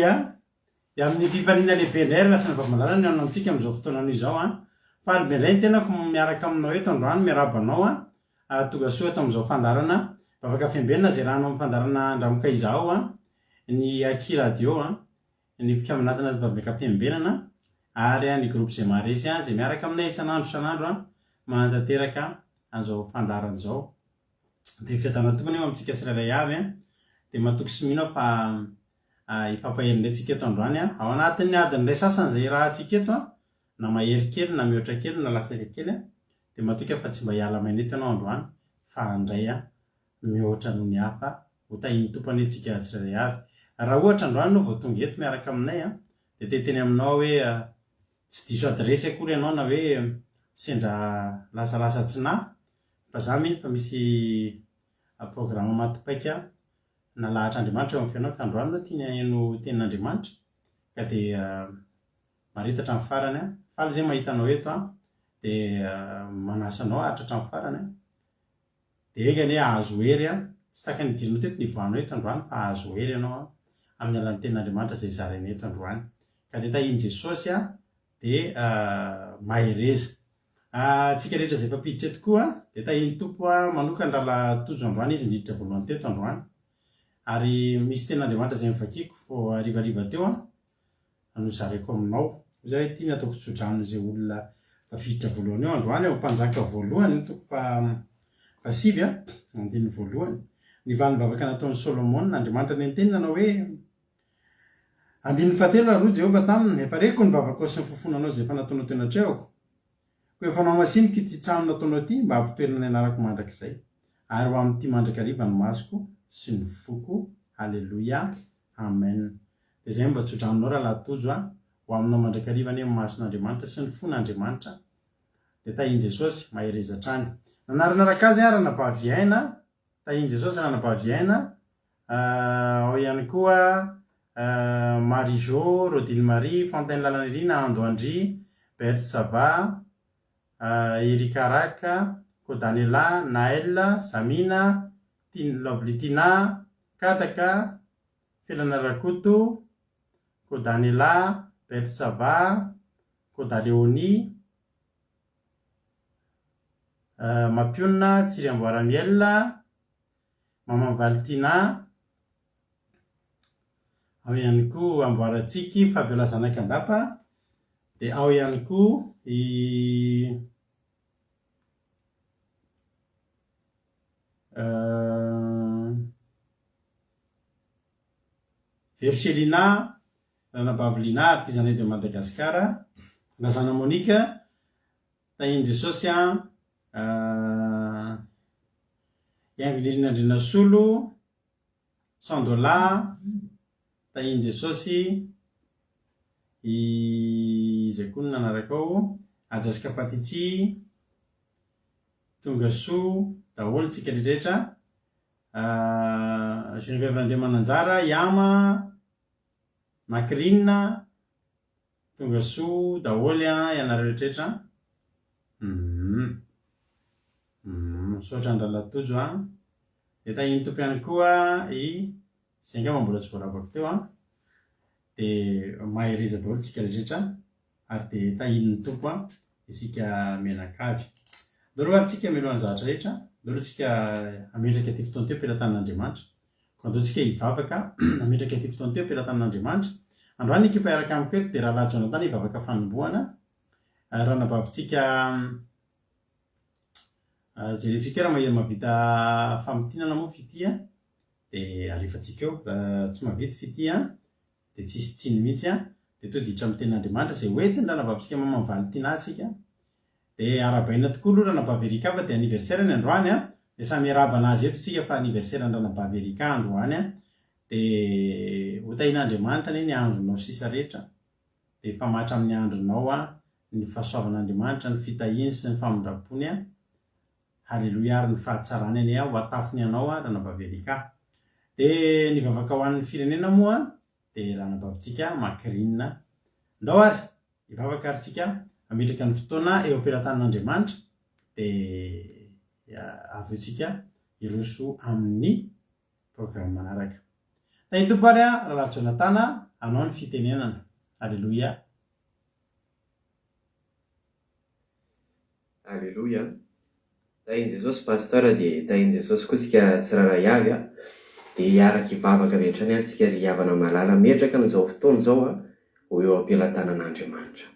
Halleluia. Amin'ny fifanina lehibe indray ary lasa navamalala ny anao antsika amin'izao fotoana izao a. Fa melainy tena miaraka aminao eto androany miarabanao a tonga soa eto amin'izao fandarana. Bavaka fiambenana zay rahanao amin'ny fandarana andramoka izao a. Ny Aki Radio a, ny mpikaminatina bavaka fiambenana ary ny groupe zay maresy a zay miaraka aminay isan'andro a manantanteraka an'izao fandarana izao. Dia fiatana tompony eo amintsika tsirairay avy a. Dia matoky sy mino fa ifampaherindray tsika eto androany a. Ao anatin'ny adiny iray sasany zay raha tsika eto a, na mahery kely na mihoatra kely na latsaka kely a, dia matoky fa tsy mba hiala maineto ianao androany fa andray a mihoatra noho ny hafa ho tahiny tompony tsika tsirairay avy. Raha ohatra androany no vao tonga eto miaraka aminay a, dia teteny aminao hoe tsy diso adresy akory ianao na hoe sendra lasalasa tsina fa za miny fa misy programa matipaika nalahatra Andriamanitra eo amin'ny fiainao ka androany no tiany haino tenin'Andriamanitra ka dia maritatra amin'ny farany a. Faly zay mahitanao eto a, dia manasa anao ahatra hatramin'ny farany a. Dia engany hoe ahazo hery a, tsy taka ny idirinao teto ny voanao eto androany fa ahazo hery ianao a amin'ny alalan'ny tenin'Andriamanitra zay zarainy eto androany. Ka dia tahiny Jesosy a dia mahereza. Tsika rehetra izay efa-piditra eto koa dia tahiny Tompo a manokana raha tojo androany izy niditra voalohany teto androany. Ary misy tenin'Andriamanitra zay mivakiko fo arivariva teo a no zaraiko aminao. Zay tiany ataoko tsodrano izay olona tafiditra voalohany eo androany ao mpanjaka voalohany toko fa sivy a, andiny voalohany. Ny vanim-bavaka nataon'ny Solomona Andriamanitra ny antenina hoe andiny fahatelo ary Jehovah taminy efa reko ny vavakao sy ny fofonanao zay efa nataonao teo anatrehako. Ko efa mamasiniko ity trano nataonao ity mba hampitoerana ny anarako mandrakizay. Ary ho amin'ity mandrakariva ny masoko sy ny foko. Halleluia. Amen. Dia izay mba tsodraminao raha latojo a ho aminao mandrakariva ny mason'Andriamanitra sy ny fon'Andriamanitra. Dia tahiny Jesosy mahereza hatrany. Nanaranaraka azy ara nabaviaina. Tahiny Jesosy raha nabaviaina. Ao ihany koa Marie-Jo, Rodine Marie, Fontaine Lalanirina, Ando Andry, Bersava, Erika Raka, Kodanela, Naël, Samina, Lovlitina, Kataka, Felana Rakoto, Kodanela, Bersava, Kodaleoni, Mapiona, Tsiriamboaramiel, Maman Valtina. Ao ihany koa Amboaratsiky, Fabiola Zanakandapa. Dia ao ihany koa Verselina, Ranabavlina, artisanat de Madagasikara, Lazana Monika, tahiny Jesosy a, Iangilinandrina Solo, Sandola, tahiny Jesosy, izay koa no nanaraka ao, Ajasika Patitsy, Tongasoa, daholo tsika rehetra, Geneviève Andriamananjara, Yama, Makrina, Tongasoa, daholo ianareo rehetra. Misaotra andralatojo a. Dia tahiny Tompo ihany koa izay nga mbola tsy voaravako teo a. Dia mahereza daholo tsika rehetra ary dia tahin'ny Tompo a isika mianakavy. Daholo ary tsika mialohan'ny zavatra rehetra, daholo tsika ametraka ity fotoana teo am-pelatan'Andriamanitra. Andao tsika hivavaka ametraka ity fotoana teo am-pelatan'Andriamanitra. Androany ekipa iaraka amiko eto dia Rahalahy Jonathan hivavaka fanombohana. Raha nabavintsika jerentsika raha mavita famotinana moa fity a, dia alefantsika eo. Raha tsy mavity fity a, dia tsisy tsiny mihitsy a, dia to ditra amin'ny tenin'Andriamanitra zay hoentiny raha nabavintsika mamavaly tina tsika. Dia arabaina tokoa aloha raha nabavy Erika fa dia anniversaire ny androany a. Dia samy arabana azy eto tsika fa anniversaire ny raha nabavy Erika androany a. Dia ho tahin'Andriamanitra ny andronao sisa rehetra. Dia efa matra amin'ny andronao a ny fahasoavan'Andriamanitra, ny fitahiny sy ny famindram-pony a. Halleluia ary ny fahatsarany any ho atafiny anao a raha nabavy Erika. Dia ny vavaka ho an'ny firenena moa dia raha nabavintsika Makrina. Ndao ary hivavaka ary tsika ametraka ny fotoana eo am-pelatan'Andriamanitra dia avy tsika hiroso amin'ny programme manaraka. Tahiny Tompo ary a Rahalahy Jonathan anao ny fitenenana. Alleloia. Alleloia. Tahin Jesosy pastora dia tahin Jesosy koa tsika tsiraray avy dia hiaraka hivavaka avy hatrany ary tsika ry havana malala metraka n'izao fotoana izao ho eo am-pilatanan'Andriamanitra.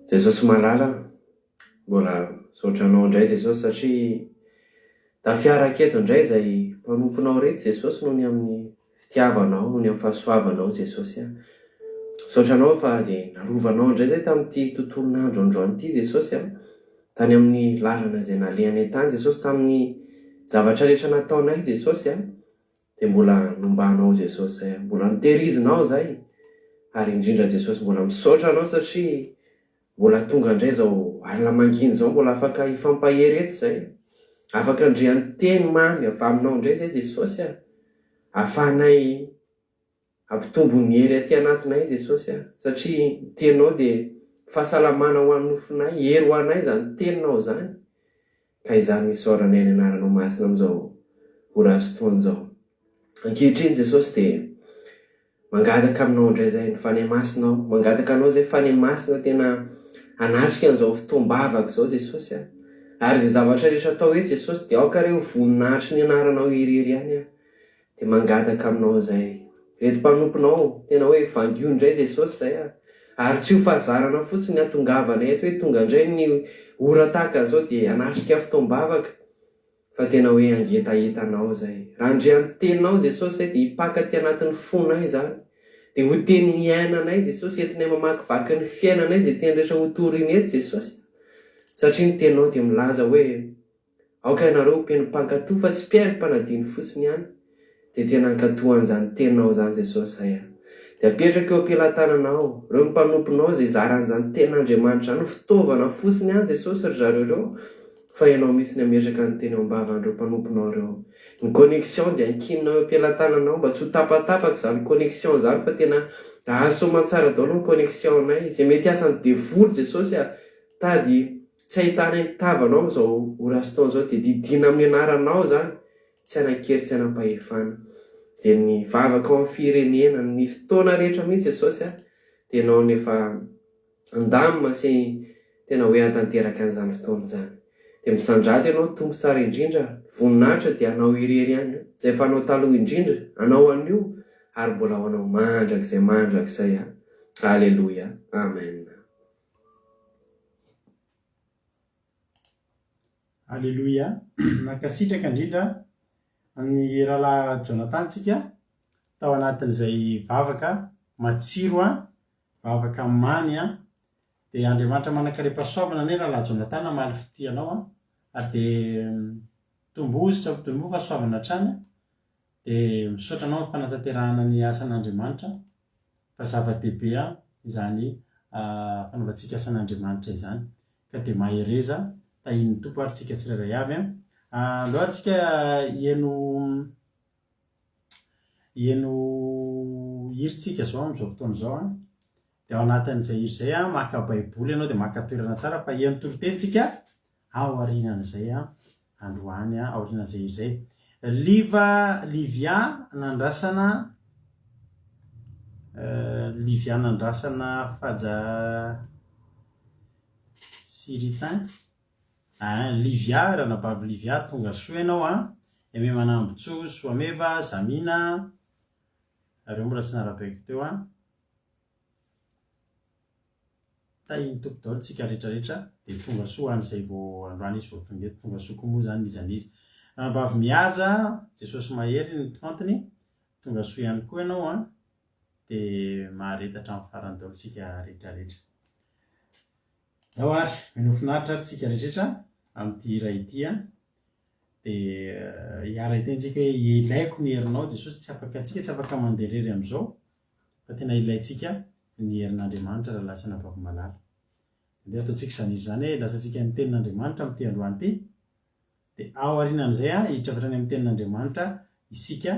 Jesosy malala, mbola saotranao indray Jesosy satria tafiaraka eto indray izay mpanomponao reto Jesosy noho ny amin'ny fitiavanao, noho ny amin'ny fahasoavanao Jesosy. Saotranao fa dia narovanao indray izay tamin'ity tontolon'andro androany ity Jesosy tany amin'ny lalana izay nalehanay tany Jesosy, tamin'ny zavatra rehetra nataonay Jesosy dia mbola nombanao Jesosy, mbola nitehirizinao zay, ary indrindra Jesosy mbola misaotra anao satria mbola tonga indray izao alina mangina izao, mbola afaka hifampahery eto izay, afaka andrian'ny teny mamy avy aminao indray zay Jesosy, ahafahanay ampitombo ny hery aty anatinay Jesosy, satria tenao dia fahasalamana ho an'ny nofinay, hery ho anay zany teninao zany. Ka izany isaoranay ny anaranao masina amin'izao ora sy fotoana izao. Ankehitriny Jesosy dia mangataka aminao indray zay ny fanahy masinao, mangataka anao zay fanahy masina tena anatrika an'izao fotoam-bavaka izao Jesosy, ary izay zavatra rehetra atao eto Jesosy dia aoka reo voninahitry ny anaranao irery ihany, dia mangataka aminao zay reto mpanomponao tena hoe vangio indray Jesosy zay, ary tsy ho fahazarana fotsiny hatongavana eto hoe tonga indray ny ora tahaka izao dia anatrika fotoam-bavaka, fa tena hoe angetahetanao zay. Raha andrian'ny teninao Jesosy dia hipaka ty anatin'ny fonay zany, dia ho teny iainanay Jesosy, entinay mamakivaky ny fiainanay izay teny rehetra ho toriny eto Jesosy, satria ny teninao dia milaza hoe aoka ianareo mpiaino-pankatoa fa tsy mpiaino-mpanadiny fotsiny ihany, dia tena ankatohan'izany teninao zany Jesosy zay. Dia apetraka eo am-pilatananao ireo ny mpanomponao izay zaran'izany tenin'Andriamanitra ny fitaovana fotsiny ihany Jesosy ry zareo ireo, fa ianao mihitsy ny ametraka ny teny ao am-bavan'ireo mpanomponao ireo. Ny connexion dia ankininao eo am-pilatananao mba tsy ho tapatapaka izany connexion izany, fa tena ahasoa tsara daholo ny connexion-nay izay mety asany devoly Jesosy, tady tsy ahitana ny tavanao amin'izao ora sy taona izao dia didina amin'ny anaranao zany, tsy anankely tsy anampahefana. Dia ny vavaka ao amin'ny firenena, ny fotoana rehetra mihitsy Jesosy dia ianao nefa andamina sy tena hoe hatanteraka an'izany fotoana izany. Dia misandrady ianao tompo tsara indrindra, voninahitra dia anao irery ihany, izay efa anao taloha indrindra anao an'io, ary mbola ho anao mandrakizay. Alleluia. Amen. Alleluia. Mankasitraka indrindra ny rahalahy Jonathan tsika tao anatin'izay vavaka matsiro, vavaka mamy dia Andriamanitra manakare-pahasoavana ny rahalahy Jonathan amaly fitianao dia tombozitra tombo fahasoavana hatrany, dia misaotra anao ny fanatanterahana ny asan'Andriamanitra, fa zava-dehibe izany fanaovantsika asan'Andriamanitra izany, ka dia mahereza tahin'ny tompo ary tsika tsirairay avy. Andao ary tsika hieno hiritsika zao amin'izao fotoana izao, dia ao anatin'izay hiri izay maka baiboly ianao dia maka toerana tsara, fa hieno toriteritsika ao aorianan'izay androany, ao aorianan'izay hiri izay. Livia nandrasana faja Siritain, Livia, ranabavy Livia, tonga soa ianao eme manambotso Soameva, Zamina, ireo mbola tsy narabaiko teo tahiny tompo daholo tsika rehetrarehetra, dia tonga soa an'izay vao androany izy vao tonga eto, tonga soa koa moa zany izan'izy. Ranabavy mihaja Jesosy mahery ny tontony, tonga soa ihany koa ianao dia maharetatra amin'ny farany daholo tsika rehetrarehetra. Ao ary minofinaritra ary tsika rehetrarehetra amin'ity iray ity dia hiara itentsika hoe ilaiko ny herinao Jesosy, tsy afaka atsika tsy afaka manderery amin'izao, fa tena ilaitsika ny herin'Andriamanitra raha lasa nabavy malala. Dia ataontsika izany izy zany hoe lasantsika ny tenin'Andriamanitra amin'ity androany ity, dia ao aorianan'izay hiditra avy hatrany amin'ny tenin'Andriamanitra isika,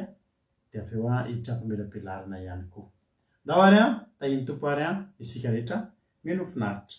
dia avy eo hiditra famelabelaarana ihany koa. Ndao ary tahiny tompo ary isika rehetra minofinaritra.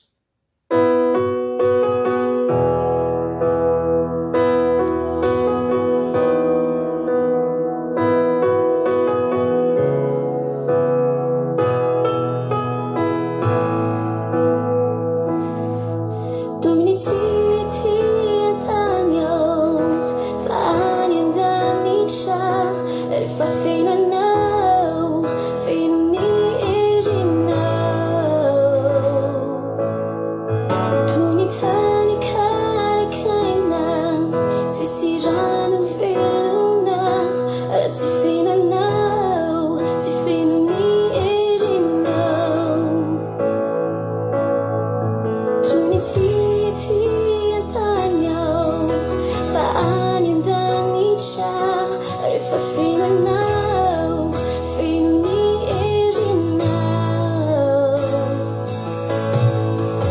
jano velona raha tsy fihinanao, tsy feno ny erinao. Toy ny tsy ety an-tany ao fa any an-danitra rehefa fihinanao, feno ny erinao.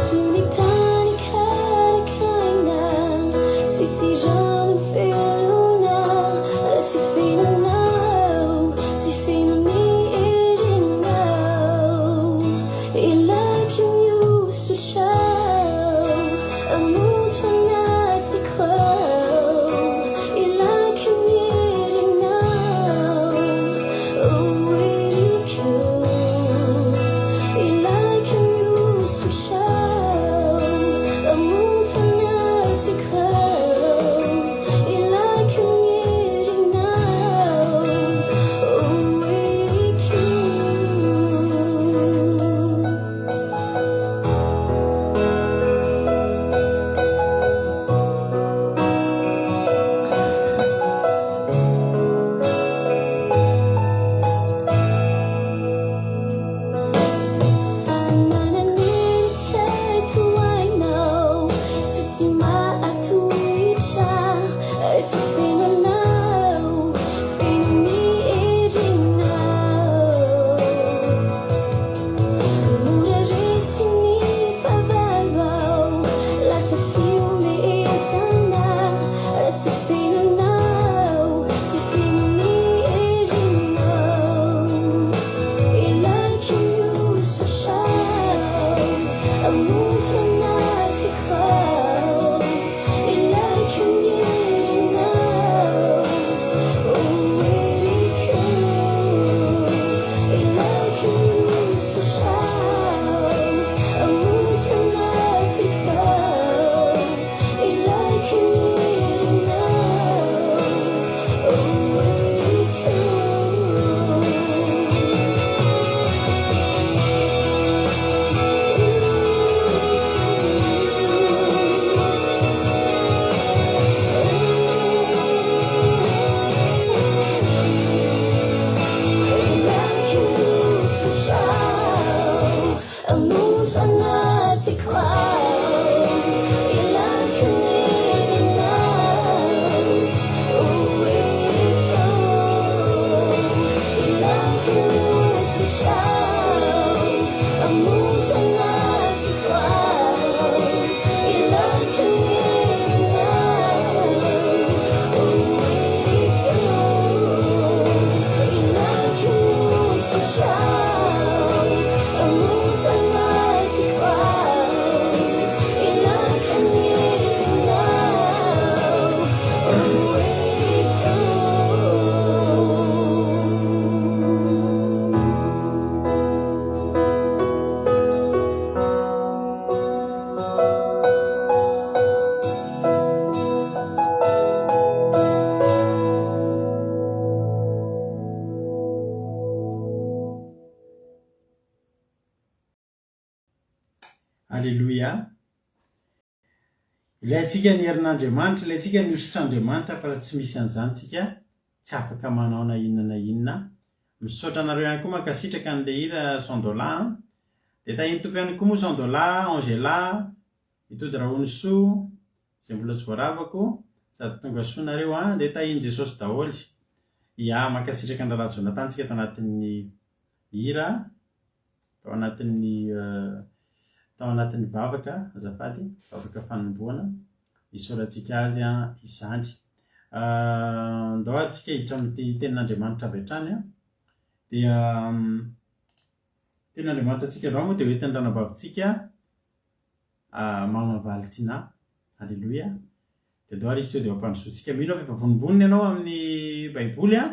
Toy ny tany karakaina sisy rano velona raha tsy fihinanao, tsy feno ny erinao. Ilaiko mihosotrao amonto anatiko ao, ilaiko ny erinao, oh eriko. Ilaiko mihosotrao amonto anatiko ao, ilaiko ny erinao, oh eriko. Mananentsy toainao tsisy mahatohitra rehefa fihinanao, feno ny erinao. Mora resy ny fahavalo ao, lasa fiomezana raha tsy fihinanao, tsy feno ny erinao. Ilaiko mihosotrao amonto anatiko ao, ilaiko ny erinao, oh eriko. Ilaiko mihosotrao amonto anatiko ao, ilaiko ny erinao, oh eriko. Ilaiko mihosotrao amonto anatiko ao, ilaiko ny erinao, oh eriko. Ilaiko mihosotrao amonto anatiko ao, ilaiko ny erinao, oh eriko. Ilaiko mihosotrao amonto anatiko ao, ilaiko ny erinao, oh eriko. Alleluia. Ilayntsika ny herin'Andriamanitra, ilayntsika ny hosotr'Andriamanitra fa raha tsy misy an'izany tsika tsy afaka manao na inona na inona. Misaotra anareo ihany koa mankasitraka an'ilay hira Sandola. Dia tahiny tompo ihany koa moa Sandola, Angela, mitody Raonisoa izay mbola tsy voaravako sady tonga soa nareo a. Dia tahiny Jesosy daholo. Ia, mankasitraka ny Ralahy Jonathan tsika tao anatin'ny hira, tao anatin'ny vavaka azafady, vavaka fanomboana isaorantsika azy izany. Ndao atsika hiditra amin'ny tenin'Andriamanitra avy hatrany a. Dia tenin'Andriamanitra antsika andao moa dia hoentin'ny ranabavitsika Mama Valtina. Alleluia. Dia andao ary izy teo dia mampandrosoantsika mino fa efa vonombonina ianao amin'ny baiboly a.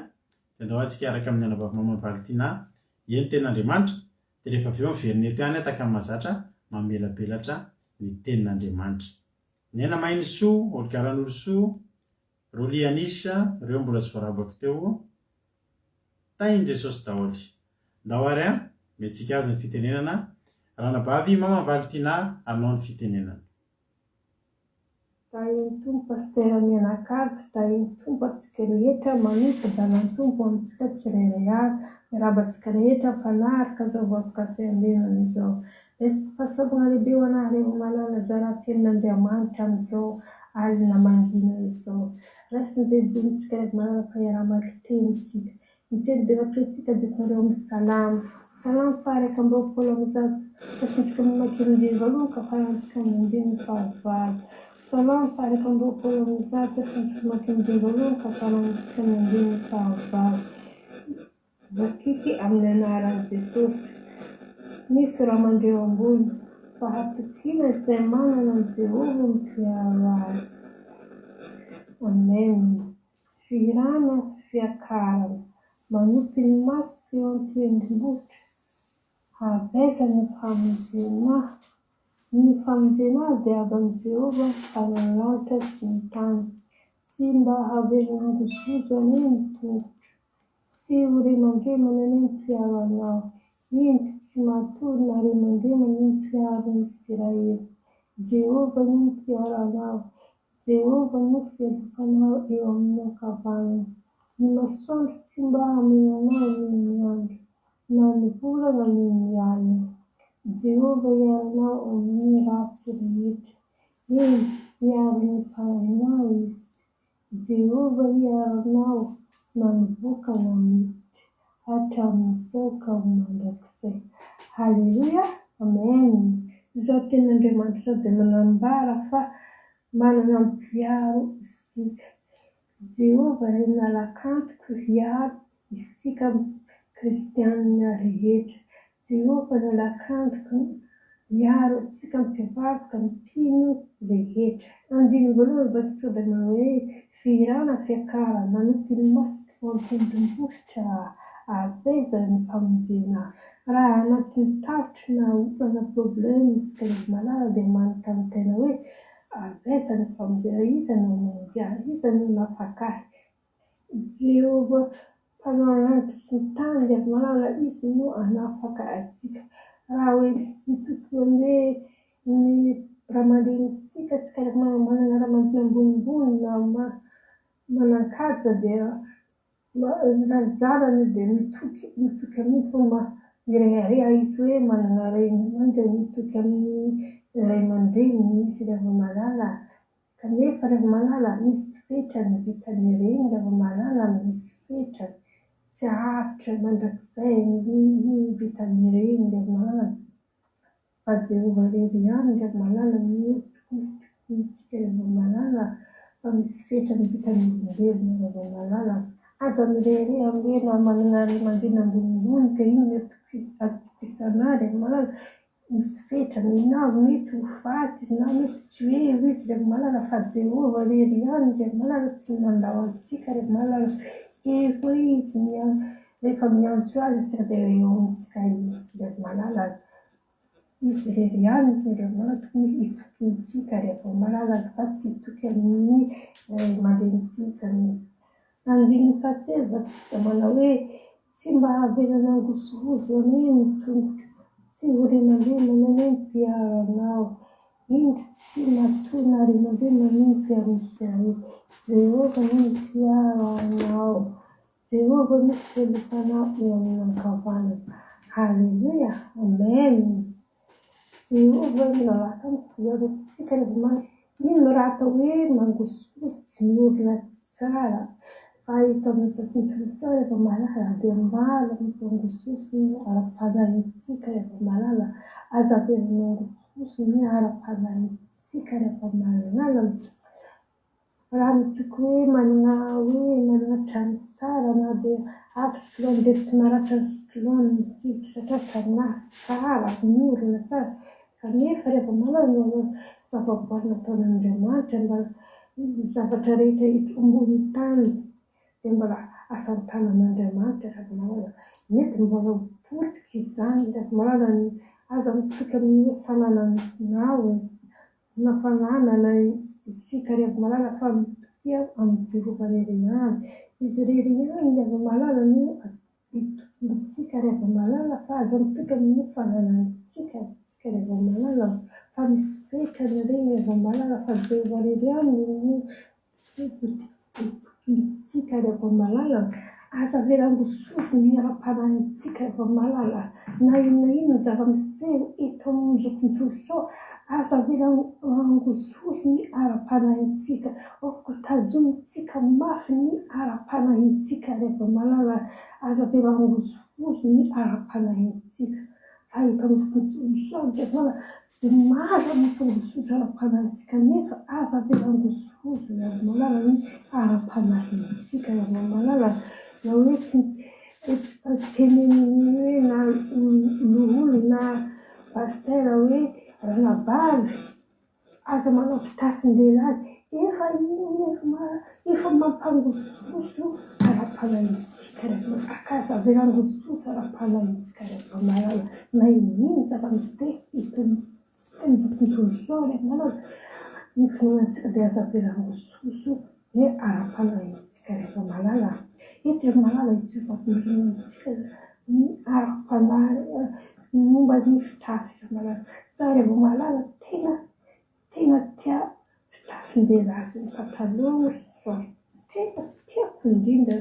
Dia andao atsika araka amin'ny anabavy Mama Valtina eny tenin'Andriamanitra. Dia rehefa avy eo miverina eto ihany ataka amin'ny mahazatra mamelabelatra ny tenin'Andriamanitra. Ny Aina Mainy Soa, Olgaran'olo Soa, Rolianisa, ireo mbola tsy voaravako teo. Tahiny Jesosy daholo. Ndao ary a, mentsika azy ny fitenenana. Ranabavy Mama Valtina, anao ny fitenenana. Tahiny tompo pastera mianakavy, tahiny tompo antsika rehetra manoto dalan'ny tompo amintsika tsirairay avy, miarabantsika rehetra mifanarika izao vakoka fiandenana izao. Resaka fahasalamana lehibe ho anahy rehefa malala zara-piainan'Andriamanitra amin'izao alina mangina izao. Raisiny bebontsika rehefa malala fa iara-maka teny isika. Miteny devatritsika jetonareo amin'ny salamo. Salamo faharaiky amby roapolo amby zato. Fasintsika mamaky ny andiny voalohany ka farantsika amin'ny andiny fahavalo. Salamo faharaiky amby roapolo amby zato. Fasintsika mamaky ny andiny voalohany ka farantsika amin'ny andiny fahavalo. Voakiky amin'ny anaran'i Jesosy. Misy raha mandreo ambony. Fahampitiana izay manana ny Jehovah mpiaro azy. Amen. Firana fiakarana. Manompo ny maso eo an-tendrombohitra. Aveza ny famonjena. Ny famonjena dia avy amin'ny Jehovah mpanao ny lanitra sy ny tany. Tsy mba havelona ngozozo anie ny tongotra. Tsy ho remandremana anie ny mpiaro anao. Indro tsy matory na remandremana ny mpiaro ny Israely. Jehovah ny mpiaro anao. Jehovah no fialofanao eo amin'ny ankavanana. Ny masoandro tsy mba hamenanao ny andro, na ny volana ny alina. Jehovah iaronao amin'ny ratsy rehetra. Iaro ny fanahinao izy. Jehovah iaronao manomboka namiditra. Hatramin'izao ka ho mandrakizay. Halleluia. Amen. Izao tenin'Andriamanitra dia manambara fa manana mpiaro isika. Jehovah ray nalakantoko hiaro isika kristianina rehetra. Jehovah nalakantoko hiaro isika mpivaroka mpino rehetra. Andiny voalohany vakitsika dia manao hoe firana fiakarana. Manompo ny maso eo an-tendrombohitra. Aveza ny famonjena. Raha anatin'ny tarotry na olana problemintsika rehefa malala dia manika amin'ny tena hoe aveza ny famonjena. Iza no manjary, iza no nafakahy. Jehovah mpanao ny lanitra sy ny tany rehefa malala izy no hanafaka antsika. Raha hoe mitokony hoe ny rahamandenitsika tsika rehefa manana rahamandina ambonimbony na manan-kaja dia lazarany dia mitoky amin'ny fomba mirehareha izy hoe manana reny dia mitoky amin'ny ray aman-dreniny izy rehefa malala. Kanefa rehefa malala misy fetrany vitany reny rehefa malala misy fetrany. Tsy haharitra mandrakizay ny vitany reny rehefa malala. Fa Jehovah irery ihany rehefa malala mitokontsika rehefa malala fa misy fetrany vitany olombelona rehefa malala. Aza mirehareha hoe na manana ray aman-dreny ambonimbony ka iny mety atokisana rehefa malala. Misy fetrany na mety ho faty izy na mety tsy hoe izy rehefa malala fa Jehovah irery ihany rehefa malala tsy mandao antsika rehefa malala. Efa izy rehefa miantso azy antsika dia eo amintsika izy rehefa malala. Izy irery ihany rehefa malala tokony hitokintsika rehefa malala fa tsy hitoky amin'ny ray aman-drenitsika. Andininy fahatelo vakitsika manao hoe tsy mba havelona ngozogozo anie ny tongotra. Tsy ho remandremana anie ny mpiaro anao. Indro tsy matory na remandremana anie ny mpiaro ny Israely. Jehovah no mpiaro anao. Jehovah no fialofanao eo amin'ny ankavanana. Halleluia. Amen. Jehovah nalakantoko hiaro isika rehefa malala. Ino raha atao hoe mangosogoso tsy miorina tsara. Fa eto amin'ny sasany kristiana rehefa malala dia mala mampangososo ny ara-panahintsika rehefa malala. Aza avelona ngozogozo ny ara-panahintsika rehefa malala. Raha mitoky hoe manana trano tsara na dia avo siklony dia tsy maratra ny siklony mitiditra satria tranonahy tsara miorina tsara. Kanefa rehefa malala no zavaboary nataon'Andriamanitra mba zavatra rehetra hita ambony tany dia mbola asa tanan'Andriamanitra rehefa malala. Mety mbola ho potika izany rehefa malala ny aza mitoky amin'ny fanananao na fananana isika rehefa malala fa mitoky amin'ny Jehovah irery ihany. Izy irery ihany rehefa malala no itokintsika rehefa malala fa aza mitoky amin'ny fananantsika antsika rehefa malala fa misy fetrany regny rehefa malala fa bevarery aminy tsika rehefa malala asa veram-bososy ny ara-panahintsika rehefa malala na inona zava-misy telo eto amin'ny tontolo sao asa veram-bososy ny ara-panahintsika tazomintsika mafy ny ara-panahintsika rehefa malala asa veram-bososy ny ara-panahintsika fa eto amin'ny tontolo sao rehefa malala dia maza mampivososo ara-panahintsika nefa asa veram-bososy rehefa malala ny ara-panahintsika rehefa malala na hoe teneniny hoe na loholo na pastera hoe ranabavy aza manao fitafin-dehilahy efa mampangososo ara-panahintsika rehefa akasa veram-bososy ara-panahintsika rehefa malala na inona zava-misy teny tontolo sao rehefa malala ny finoantsika dia asa veram-bososy dia ara-panahintsika rehefa malala eto rehefa malala itsofafin'ntsika ny ara-panahy momba ny fitafy rehefa malala za rehefa malala tena tia fitafin-dehilahy sy ny pataloha sy short tena tiako indrindra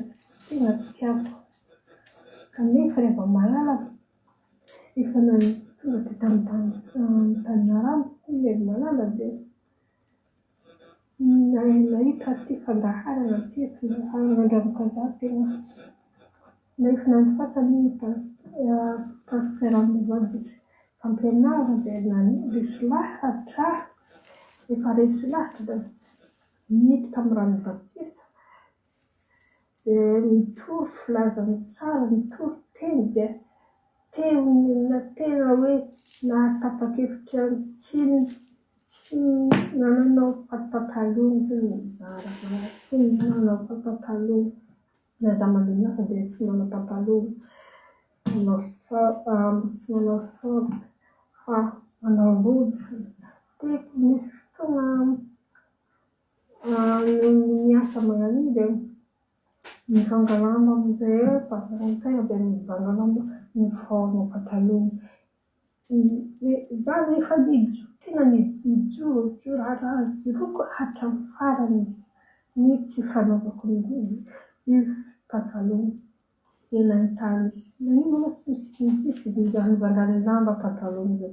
tena tiako kanefa rehefa malala efa tonga ty tamin'ny tanaramo rehefa malala dia nahita ty fandaharana ty fandaharana andravoka tena nefa nandifasany pastera mivady fampianarana dia resy lahatra efa resy lahatra dia nety tamin'ny ranovatisa dia nitory filazany tsara nitory teny dia tena hoe nahatapa-kevitra tsy nananao pataloha sy ny mizara tsy nanao pataloha na za mandeha miasa dia tsy manao pataloha tsy manao short fa manao rojo teko misy fotoana miasa magnan'iny dia mivanga lamba amin'izay pataloha dia mivanga lamba miforme pataloha za rehefa tena nijoro roko hatramin'ny farany ny tsy fanaovako ny pataloha tena nitany nanino tsy misy izy za mivangany lamba pataloha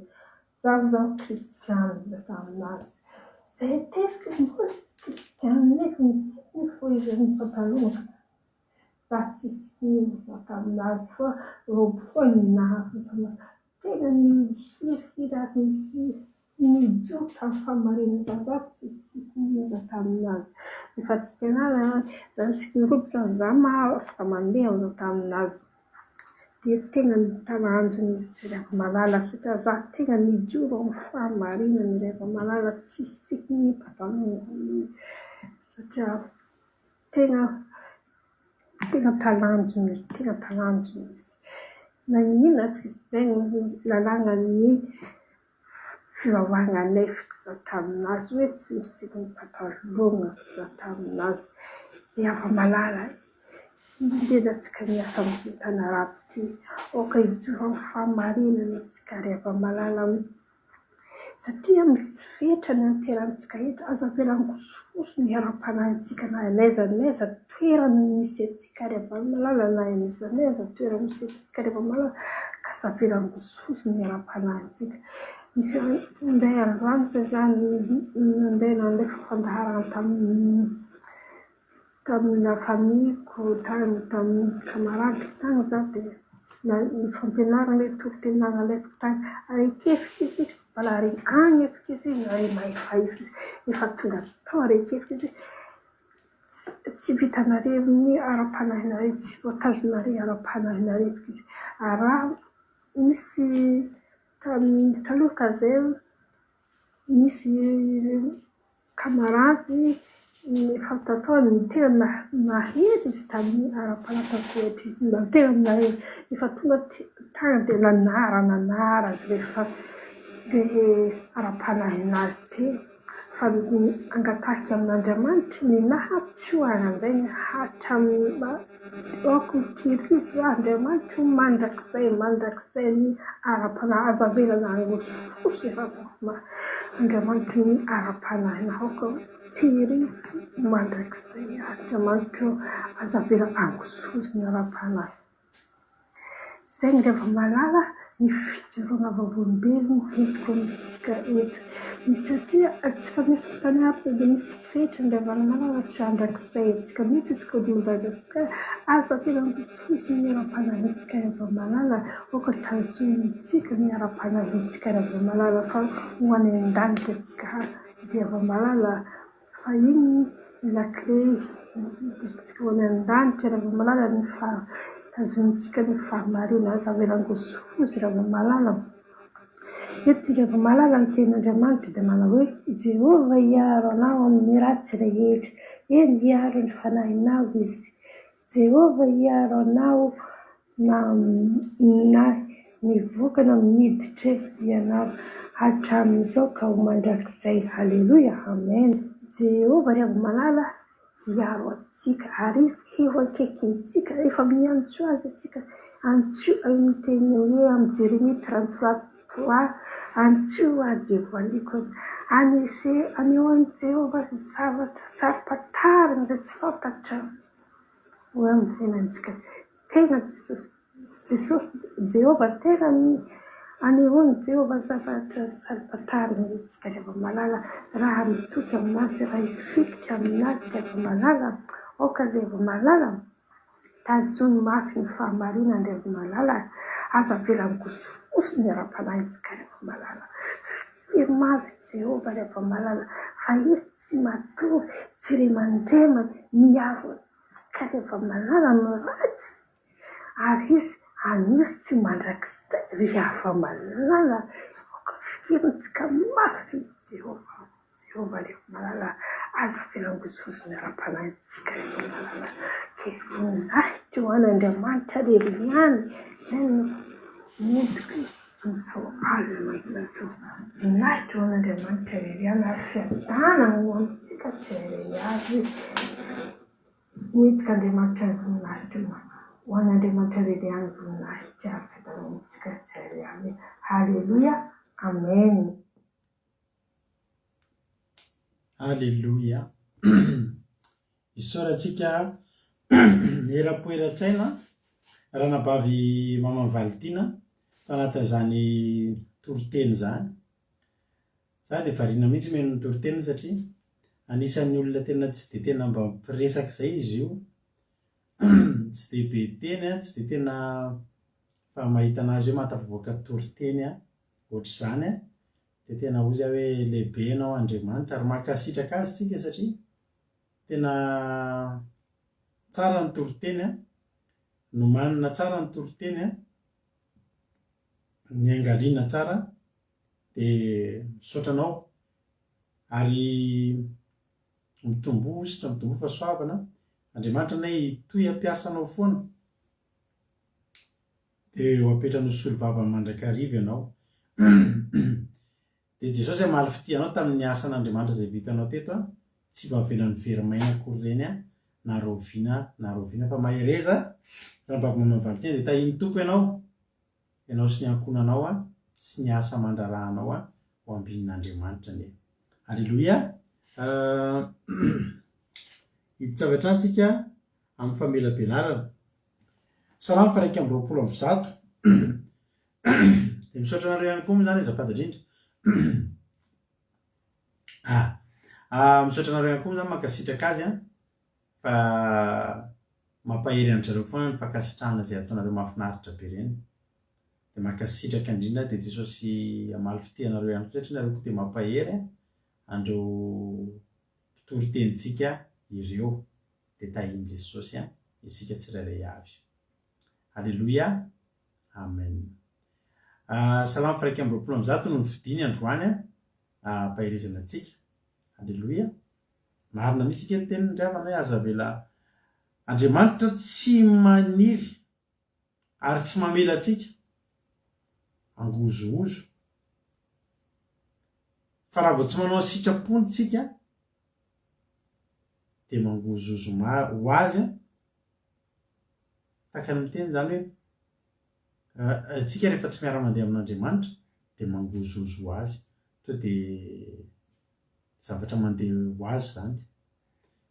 zay zaho kristiana zaka aminazy zay teko mbola kristiana nefa misiny fo izy ny pataloha za tsy siny zaka aminazy fa robo foana ninahako tena nihirihiry azy nijoro tamin'ny famarinana za tsy siny zaka aminazy efa tsy fianarana za misy robo za afaka mandeha zaka aminazy dia tena nitalanjony izy rehefa malala satria za tena nijoro amin'ny famarinana rehefa malala tsy sikiny pataloha satria tena talanjony izy na inona zay lalàna ny fivavahanganay za taminazy hoe tsy misikiny pataloha za taminazy dia afa malala ndedantsika miasa amin'ny tanarato ty oka hijoro amin'ny famarinana isika rehefa malala satria misy fetrany anterantsika eto aza veram-bososy ny ara-panahintsika na n'aiza toerana misy antsika rehefa malala na n'aiza toerana misy antsika rehefa malala ka aza veram-bososy ny ara-panahintsika misy indray androany zay zany nandeha nandefa fandaharana tamin'ny lafamiko tamin'ny kamarady tany za dia ny fampianarana ilay torim-pianarana alaiko tany arekefitra izy mbola ary any efitra izy ary mahefahefitra izy efa tonga tao arekefitra izy tsy vitanareo ny ara-panahinareo tsy voatazonareo ara-panahinareo izy araha misy taloha zay misy kamarady efa tataony tena nahery izy tamin'ny ara-panatanteraka izy tena nahery efa tonga tany dia nanara rehefa ara-panahinazy tena fa angataky amin'Andriamanitra ny nahatsoana an'izay ny hatramin'oko tirisy Andriamanitra mandrakizay ny ara-panahy azavelana angosofosy Andriamanitra ny ara-panahy nahoaka tirisy mandrakizay Andriamanitra azavelana angosofosy ny ara-panahy. Zay ny rehefa malala ny fijoroana vavolombelona entiko amintsika eto. Satria atsika misy mpanampy dia misy fetrany rehefa malala tsy andrakizay atsika mihitsy atsika ody Madagasikara azavelana angosofosy ny ara-panahintsika rehefa malala oka tanzonintsika ny ara-panahintsika rehefa malala fa ho any an-danitra atsika rehefa malala fa iny lakle isitsika ho any an-danitra rehefa malala ny tanzonintsika ny fahamarina azavelana angosofosy rehefa malala. Eto rehefa malala ny tenin'Andriamanitra dia manao hoe Jehova hiaro anao amin'ny ratsy rehetra. Eny hiaro ny fanahinao izy. Jehova hiaro anao na mivoaka na miditra ianao hatramin'izao ka ho mandrakizay. Haleloia, amen. Jehova rehefa malala hiaro atsika ary izy eo akaikintsika rehefa miantso azy atsika antso amin'ny teny hoe amin'ny Jeremia 33:3 antso ady voalikony aneo any Jehova zavatra saropatarina izay tsy fantatra ho amin'ny fiainantsika. Tena Jesosy Jehova tena anehoany Jehova zavatra saropatarina izay rehefa malala raha mitoky aminazy raha hifikitra aminazy rehefa malala oka rehefa malala tazony mafy ny fahamarinany rehefa malala azavelana angosofosy ny ara-panahintsika rehefa malala. Firmavy Jehova rehefa malala fa izy tsy matory tsy remandremana miaro atsika rehefa malala no ratsy ary izy anio sy mandrakizay rehefa malala oka fikirintsika mafy izy Jehova rehefa malala azavelana angosofosy ny ara-panahintsika rehefa malala. Ke voninahitra ho an'Andriamanitra leriany izay midiko amin'izao alina izao. Voninahitra ho an'Andriamanitra leriany ary fiadanana ho amintsika tsirairay avy midika Andriamanitra ny voninahitra ho an'Andriamanitra leriany voninahitra ary fiadanana ho amintsika tsirairay avy. Haleloia, amen. Haleloia. Isaorantsika era-poeran-tsaina ranabavy Mama Valtina tanatin'izany toriteny zany. Za dia variana mihitsy meno ny toriteny satria anisan'ny olona tena tsy dia tena mba mampiresaka izay izy io. Tsy dia be teny, tsy dia tena fa mahita anazy hoe mahatafavoaka toriteny ohatr'izany dia tena hozy hoe lehibe ianao Andriamanitra ary mankasitraka azy tsika satria tena tsara ny toriteny no manina tsara ny toriteny ny angaliana tsara dia misaotranao ary mitombo sitra mitombo fahasoavana Andriamanitra nay toy ampiasanao foana dia ho apetranao solo vava mandrakariva ianao. Dia Jesosy amaly fitianao tamin'ny asan'Andriamanitra izay vitanao teto tsy mahavelany verimaina akory reny na roviana fa mahereza ranabavy Mama Valtina dia tahiny tompo ianao sy ny ankonanao sy ny asa mandrarahanao ho ambinin'Andriamanitra ne. Haleloia. Hitsavatra antsika amin'ny famelabelarana Salamo 120 dia misaotra anareo ihany koa moa zany azafady indrindra. Misaotra anareo ihany koa moa zany mankasitraka azy fa mampahery an'zareo foana ny fankasitrahana izay ataonareo mahafinaritra be ireny. Dia mankasitraka indrindra dia Jesosy amaly fitianareo ihany koa satria nareo koa dia mampahery andreo mpitory-tenitsika ireo dia tahiny Jesosy isika tsirairay avy. Haleloia, amen. Salamo 120 no fidiny androany ampaherezana antsika. Haleloia. Marina mihitsy ika tenin'ny ravana hoe azavela Andriamanitra tsy maniry ary tsy mamela antsika angozoozo fa raha vao tsy manao sitrapony tsika de mangozozo ho azy a takany miteny zany hoe tsika rehefa tsy miara-mandeha amin'Andriamanitra de mangozozo ho azy to de zavatra mandeha ho azy zany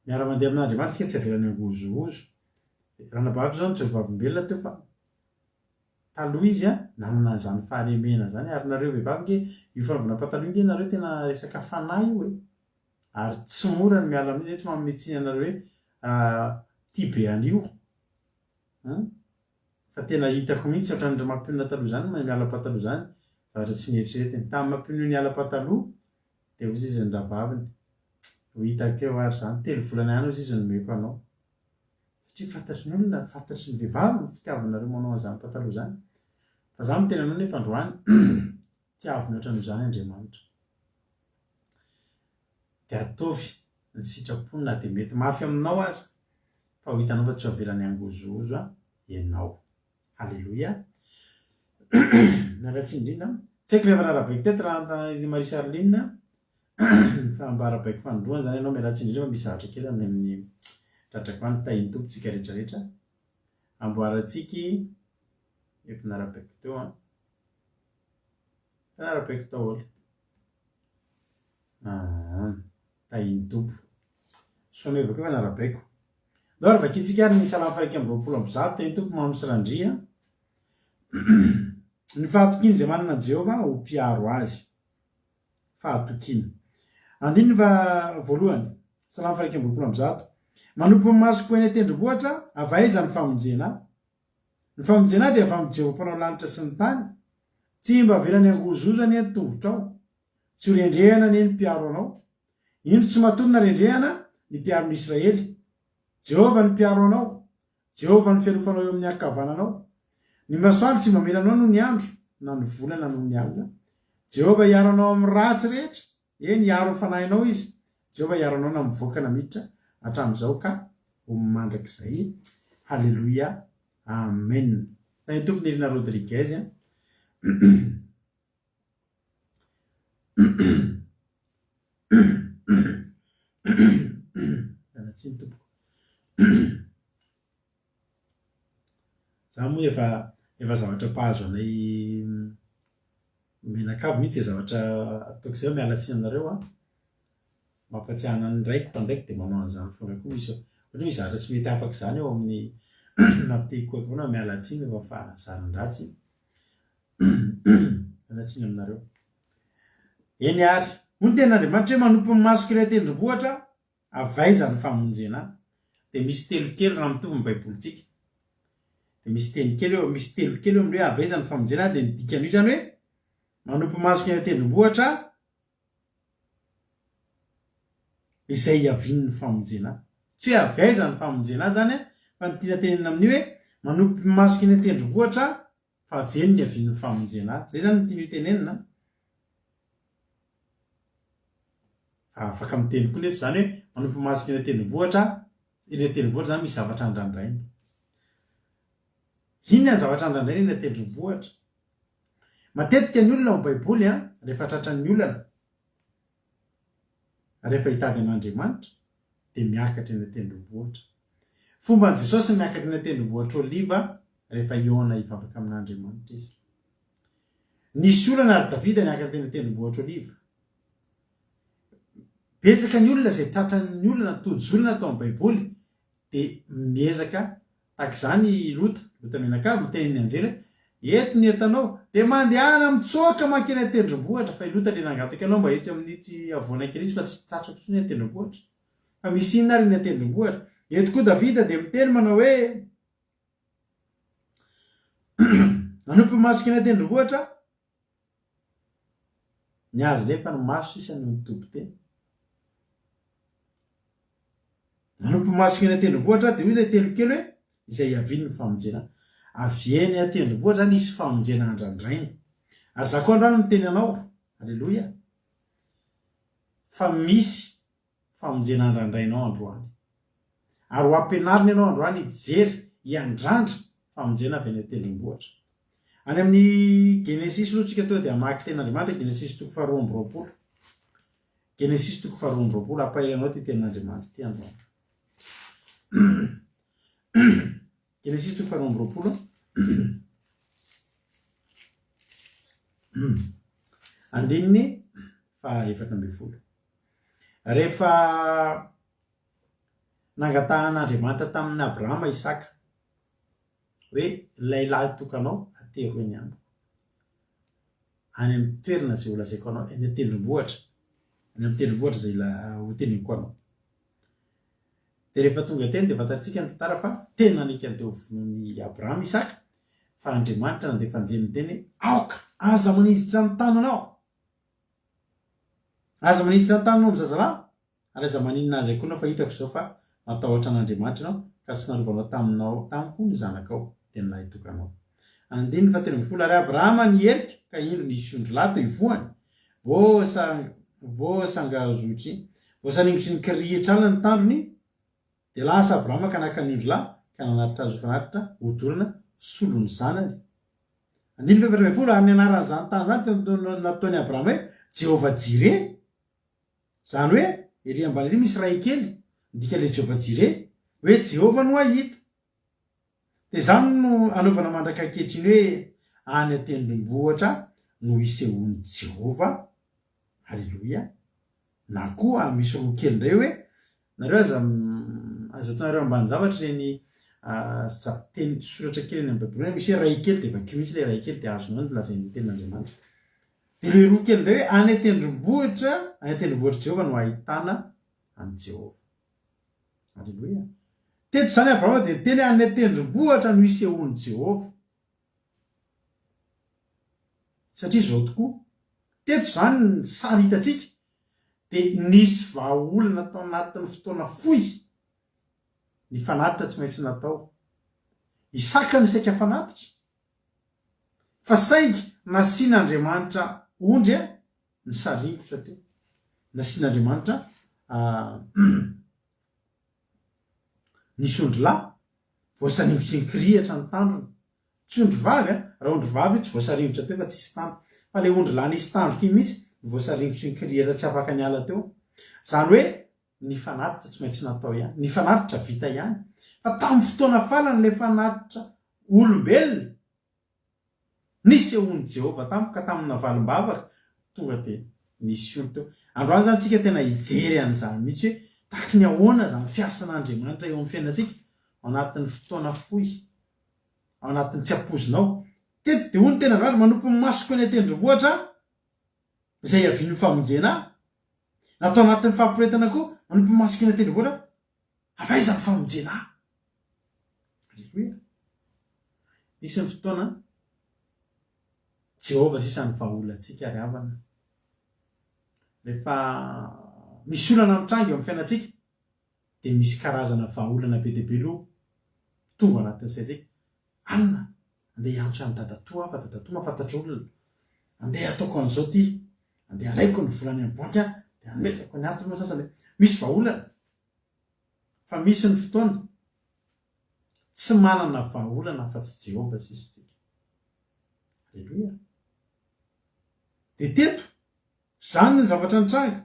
miara-mandeha amin'Andriamanitra tsika tsy avelany angozozo ranabavy zao nitsovavim-belona teo fa taloha izy a nanana zany fahalemena zany ary nareo vehivavy nge io fanaovana pataloha nge nareo tena resaka fanahy io e ary tsy mora ny miala amin'izy tsy mametsiny anareo hoe tia be an'io fa tena hitako mihitsy ohatran'ireo mampionona taloha zany miala pataloha zany zavatra tsy nieritreretiny tamin'ny mampionona ny ala pataloha de hozy izy ny rahavaviny ho hitakeo ary zany 3 volana ihany hozy izy nomeko anao satria fantatry ny olona fantatry ny vehivavy ny fitiavanareo manao an'izany pataloha zany fa za miteny anao nefa androany tiaviny ohatran'io zany Andriamanitra de ataovy ny sitrapony na de mety mafy aminao aza fa ho hitanao fa tsy ho avelany angozozo a ianao. Halleluja. Naratsy indrindra tsy haiko rehefa narabaiko teto raha ny Marie Charline fa mba arabaiko fanondroana zany ianao miaratsy indrindra fa misy zavatra kely amin'ny tratrako any tahiny tompotsika rehetrarehetra amboarantsiky efa narabaiko teo a fa narabaiko taola tahiny tompo sonevako efa narabaiko dora vakitsika ary ny salama faika amby 20 tahiny tompo mamosy randria ny fahatokiny zay manana Jehova ho mpiaro azy fahatokiny andiny fa voalohany salama faika amby 20 manompo masoko eny tendrombohitra avaiza ny famonjena ny famonjena dia avy amin'ny Jehova mpanao lanitra sy ny tany tsy mba avelany angozozany ny tongotrao tsy ho rendrehana ny mpiaro anao indro tsy matonona rendrehana ny mpiaron'ny Israely Jehova ny mpiaro anao Jehova ny fialofanao eo amin'ny ankavananao ny masoandro tsy mamela anao noho ny andro na ny volana noho ny alina Jehova hiaro anao amin'ny ratsy rehetra eny hiaro fanahinao izy Jehova hiaro anao na mivoaka na miditra hatramin'izao ka ho mandrakizay. Halleluja. Amen. Tahiny tompo Nirina Rodriguez anatsiny tompo za moa efa zavatra mpahazo anay menakavo mihitsy zavatra ataoko zay mialatsiny aminareo a mampatsiahana ny raiko fa ndraiky de manao an'izany foana koa misy ohatra misy zavatra tsy mety afaka zany eo amin'ny nampitehiko foana mialatsiny efa fa zarandratsy mialatsiny aminareo eny ary hoy ten'Andriamanitra hoe manompo ny masoko ilay tendrombohitra avaiza ny famonjena de misy telo kely raha mitovy ny baibolitsika de misy teny kely eo misy telo kely eo amin'ilay avaiza ny famonjena de ny dikan'io zany hoe manompo masoko ilay tendrombohitra izay hiaviany ny famonjena tsy hoe avaiza ny famonjena zany fa ny tiana tenenina amin'io hoe manompo masoko ilay tendrombohitra fa aveny ny haviany ny famonjena zay zany ny tiany tenenina fa afaka miteny koa nefa zany hoe manompo masoko ilay tendrombohitra zany misy zavatra andrandraina inona ny zavatra andrandraina ilay tendrombohitra matetika ny olona ao baiboly a rehefa tratran'ny olana rehefa hitady an'Andriamanitra de miakatra eny tendrombohitra fomba ny Jesosy miakatra eny tendrombohitra oliva rehefa Iona hivavaka amin'Andriamanitra izy nisy olana ary Davida niakatra eny tendrombohitra oliva betsaka ny olona zay tratran'ny olana tojolona atao amin'ny baiboly de miezaka tak'izany lota menakavo miteny ny anjely eto ny etanao de mandehana mitsoaka mankeny tendrombohitra fa ilota le nangataka anao mba eto amin'ity avoana kely izy fa tsy tsatrako tsony tendrombohitra fa misy inona ary ny tendrombohitra eto koa Davida de miteny manao hoe nanompo masoko eny tendrombohitra ny azy lefa ny maso isany mitoby teny nanompo masoko eny tendrombohitra de hoy ilay telo kely hoe izay hiaviny ny famonjena avieny atendrombohitra zany isy famonjena andrandraina ary za koa androany miteny anao halleluja fa misy famonjena andrandrainao androany ary ho ampianarina ianao androany hijery hiandrandra famonjena avy any atendrombohitra any amin'ny Genesis aloha tsika teo de hamaky ten'Andriamanitra Genesis 2:2 Genesis 4:20 ampahiranao ty tenin'Andriamanitra ty androany. Genesis 4:20 andininy 14. Rehefa nangatahan'Andriamanitra tamin'ny Abrahama Isaka hoe lehilahy tokanao atero eny amiko any amin'ny toerana zay olazaiko anao eny an-tendrombohitra, any amin'ny tendrombohitra zay ho teneniko anao. De rehefa tonga teny de fantatsika ny tantara fa tena nanikany teo vonon'ny Abrahama Isaka fa Andriamanitra nandefa anjeny teny aoka aza maniditra ny tananao, aza maniditra ny tananao mizazalahy ary aza maninona azy koa fa hitako zao fa matahotra an'Andriamanitra anao ka tsy narovanao tamiko ny zanakao tena lahy tokanao. Andininy 14 ary Abrahama niherika ka indro nisy ondry lahy teo ivoany voasangarozotry voasaningotry ny kirihitra ala ny tandrony de lasa Abrahama ka naka ny ondry lahy ka nanaritra azy fanaritra hodorana solony zanany. Andininy 14 ary ny anaran'izany tany zany nataony Abrahama hoe Jehovah Jireh, zany hoe ery ambany ery misy ray kely ndika le Jehovah Jireh hoe Jehovah no ahita. De zany no anaovana mandraka ankehitriny hoe any an-tendrombohitra no isehony Jehovah. Halleluia. Na koa misy roa kely ndray hoe nareo aza ataonareo ambany zavatra reny teny soratra kely eny amin'ny Baiboly misy hoe ray kely de vakio mihitsy le ray kely de azonao ny lazain'ny tenin'Andriamanitra. De le roa kely ndray hoe any an-tendrombohitra Jehovah no ahitana any Jehovah. Halleluia. Teto zany Abrahama de teny any an-tendrombohitra no isehony Jehovah. Satria zao tokoa teto zany ny sary hitatsika de nisy vahaolana tao anatin'ny fotoana fohy ny fanatitra tsy maintsy natao. Isaka ny saika fanatitra fa saingy nasian'Andriamanitra ondry ny saringotra teo, nasian'Andriamanitra nisy ondry lahy voasaringotry ny kirihitra ny tandrony, tsy ondry vavy raha ondry vavy tsy voasaringotra teo fa tsisy tandro, fa le ondry lahy nisy tandro ty mihitsy voasaringotry ny kirihitra tsy afaka ny ala teo. Zany hoe ny fanatitra tsy maintsy natao ihany, ny fanatitra vita ihany, fa tamin'ny fotoana falany le fanatitra olombelona nisy ehony Jehovah tamiko ka tamin'ny navalim-bavaka tonga de nisy ondry teo. Androany zany tsika tena hijery an'izany mihitsy hoe tahaky ny ahoana zany fiasan'Andriamanitra eo amin'ny fiainantsika ao anatin'ny fotoana fohy, ao anatin'ny tsy ampozinao. Teto de hoy ny tena Androany manompo ny masoko eny an-tendrombohitra izay avian'ny famonjena natao anatin'ny fampiretana koa manompo ny masoko eny an-tendrombohitra avaiza ny famonjena. Halleluia. Nisy ny fotoana Jehovah sisan'ny vahaolantsika ary havana. Rehefa misy olana mitrangy eo amin'ny fiainantsika de misy karazana vahaolana be dia be loha tonga anatin'ny saintsika. Anona andeha hiantso any dadatoa fa dadatoa mahafantatra olona, andeha ataoko an'izao ty, andeha alaiko ny volany amin'ny banky de ametako ny antony moa sasany. Misy vahaolana fa misy ny fotoana tsy manana vahaolana fa tsy Jehovah sisitsika. Halleluia. De teto zany ny zavatra nitranga.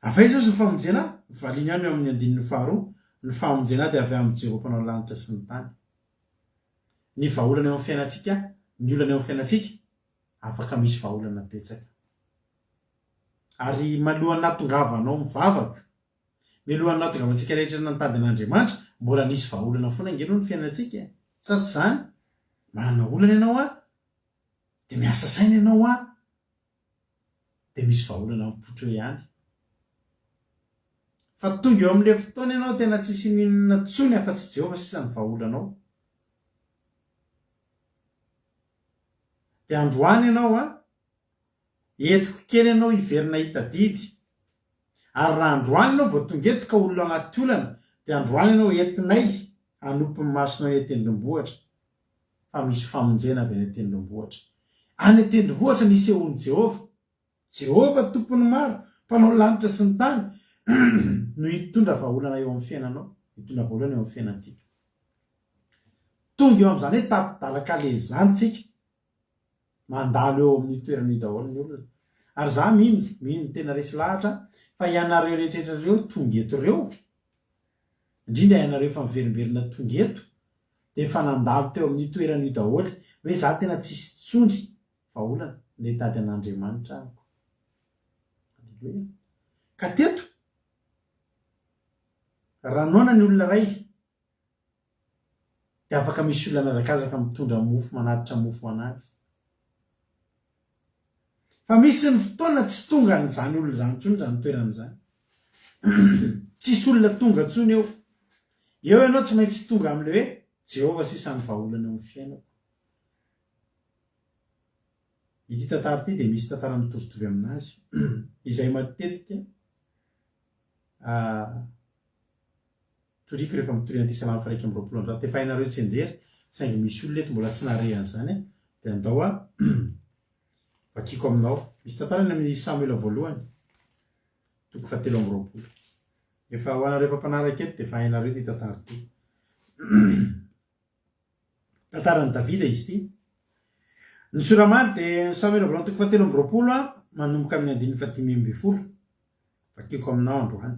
Avaiza ny famonjena? Valiny ihany eo amin'ny andininy 2 ny famonjena de avy amin'ny Jehovah mpanao lanitra sy ny tany. Ny vahaolana eo amin'ny fiainantsika, ny olana eo amin'ny fiainantsika afaka misy vahaolana betsaka. Ary malohany natongavanao mivavaka, malohany natongavantsika rehetra nantady an'Andriamanitra mbola nisy vahaolana foana angeno ny fiainantsika. Sady zany manana olana ianao de miasa saina ianao de misy vahaolana mipotro ihany. Fa tonga eo amin'le fotoana ianao tena tsisy ninona tsony afa-tsy Jehovah sisan'ny vahaolanao. De androany ianao etiko kely ianao hiverina hitadidy. Ary raha androany ianao vao tonga eto ka olona anaty olana de androany ianao entinay hanompo ny masonao eny an-tendrombohitra. Fa misy famonjena avy eny an-tendrombohitra. Any an-tendrombohitra nisy ehony Jehovah. Jehovah tompony maro, mpanao lanitra sy ny tany no hitondra vahaolana eo amin'ny fiainanao, hitondra vahaolana eo amin'ny fiainantsika. Tonga eo amin'izany hoe tapidalaka le zany tsika mandalo eo amin'ny toerana io daholo ny olona. ary za mino tena resy lahatra fa ianareo rehetrrehetra reo tonga eto reo indrindra ianareo fa miverimberina tonga eto de efa nandalo teo amin'ny toeran'io daholy hoe za tena tsisy tsondry fa olana le tady an'Andriamanitra amiko. Alleloia. Ka teto ranona ny olona ray de afaka misy olona nazakazaka mitondra mofo manatitra mofo anazy. Fa misy ny fotoana tsy tonga n'izany olona zany tsony zany toeran'izany. Tsisy olona tonga tsony eo. Eo ianao tsy maintsy tonga am'le hoe Jehova sisany vahaolana eo amin'ny fiainako. Ity tantara ity de misy tantara mitovitovy aminazy izay matetika toriko rehefa mitorina an'ity Salamo 1:20 te fahinareo tsy enjery saingy misy olona eto mbola tsy narehan'izany de andao vakiko aminao. Misy tantara ny amin'ny Samuela voalohany 7:20. Efa ho anareo efa mpanaraka eto de fahinareo ity tantara ity. Tantaran'i Davida izy ity. Ny soramary de Samuela voalohany 7:20 manomboka amin'ny 5:15. Vakiko aminao androany.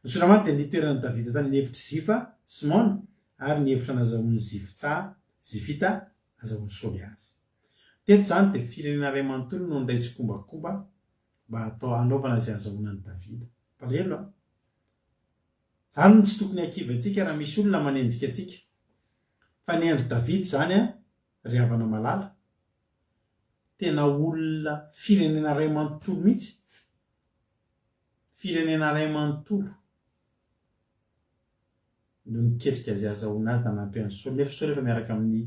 Ny soramary de nitoeran'i Davida tany nefitry Zifa Simona ary nefitra nazahoan'ny Zifita azahoan'ny Saoly azy. Teto zany de firenena ray manontolo no ndray tsy kombakomba mba atao anaovana izay azahoanan'i Davida. Palelo zany no tsy tokony hakiva antsika raha misy olona manenjika antsika. Fa ny andry Davida zany ry havana malala tena olona firenena ray manontolo mihitsy. Firenena ray manontolo no niketrika azy azahoana azy nanampy an'i Saoly. Nefa Saoly efa miaraka amin'ny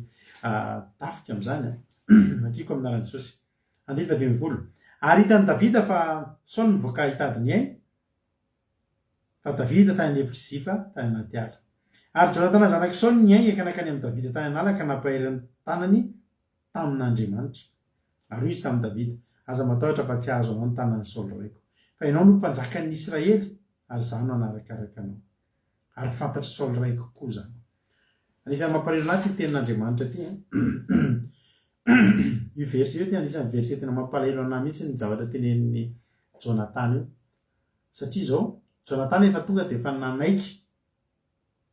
tafika amin'izany makiko amin'anaran'i Jesosy. 10:20. Ary hitan'i Davida fa Saoly nivoaka hitadiny ainy fa Davida tany nefitry Zifa tany anaty ala. Ary Jonatana zanaky Saoly niainga ka nakany amin'ny Davida tany anala ka nampahery ny tanany tamin'Andriamanitra. Ary hoy izy tamin'i Davida, aza matahotra fa tsy azo anao ny tanan'i Saoly raiko. Fa ianao no mpanjakan'ny Israely ary za no anarakaraka anao. Ary fantatry Saoly raiko koa zany. Anisan'ny mampalahelo anazy ity tenin'Andriamanitra ity. Io verset io dia anisan'ny verset tena mampalahelo anahy mihitsy ny zavatra tenenin'ny Jonatana io. Satria zao Jonatana efa tonga de efa nanaiky.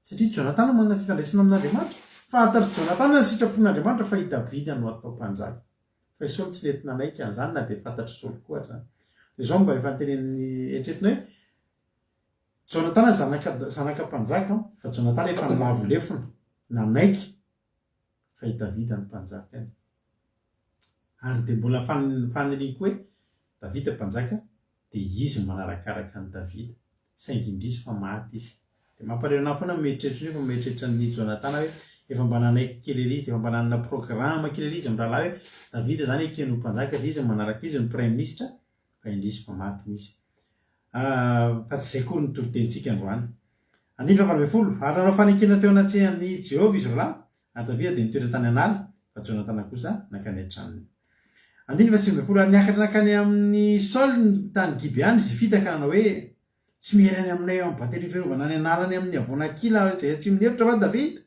Satria Jonatana manana fifandraisana amin'Andriamanitra. Fantatry Jonatana ny sitrapon'Andriamanitra fa i Davida no atao mpanjaka. Fa i Saoly tsy lety nanaiky an'izany na de fantatry Saoly koa zany. De zao mba efa tenenin'ny eritreretiny hoe Jonatana zanaka mpanjaka fa Jonatana efa nolavolefona nanaiky fa i Davida ny mpanjaka eny. Ary de mbola faniriako hoe Davida mpanjaka de izy manarakaraka ny Davida saingy indrisy fa maty izy. De mampalahelo anahy foana mieritreritra fa mieritreritra ny Jonatana hoe efa mba nanaiky kely ery izy de efa mba nanana programma kely ery izy amin'ny rahalahy hoe Davida zany ekeno mpanjaka de izy manaraka izy ny prime ministre fa indrisy fa maty izy. Fa tsy zay koa ny toritentsika androany. 20:20 ary nanao fanekena teo anatrehan'ny Jehova izy roalahy ary Davida de nitoetra tany anala fa Jonatana kosa nakany an-tranony. 20:20 ary niakatra nakany amin'ny Saoly ny tany Gibeany Zifita ka nanao hoe tsy mierany aminay eo amin'ny bateri fiarovana any analany amin'ny avonakila zay atsimo hevitra fa Davida.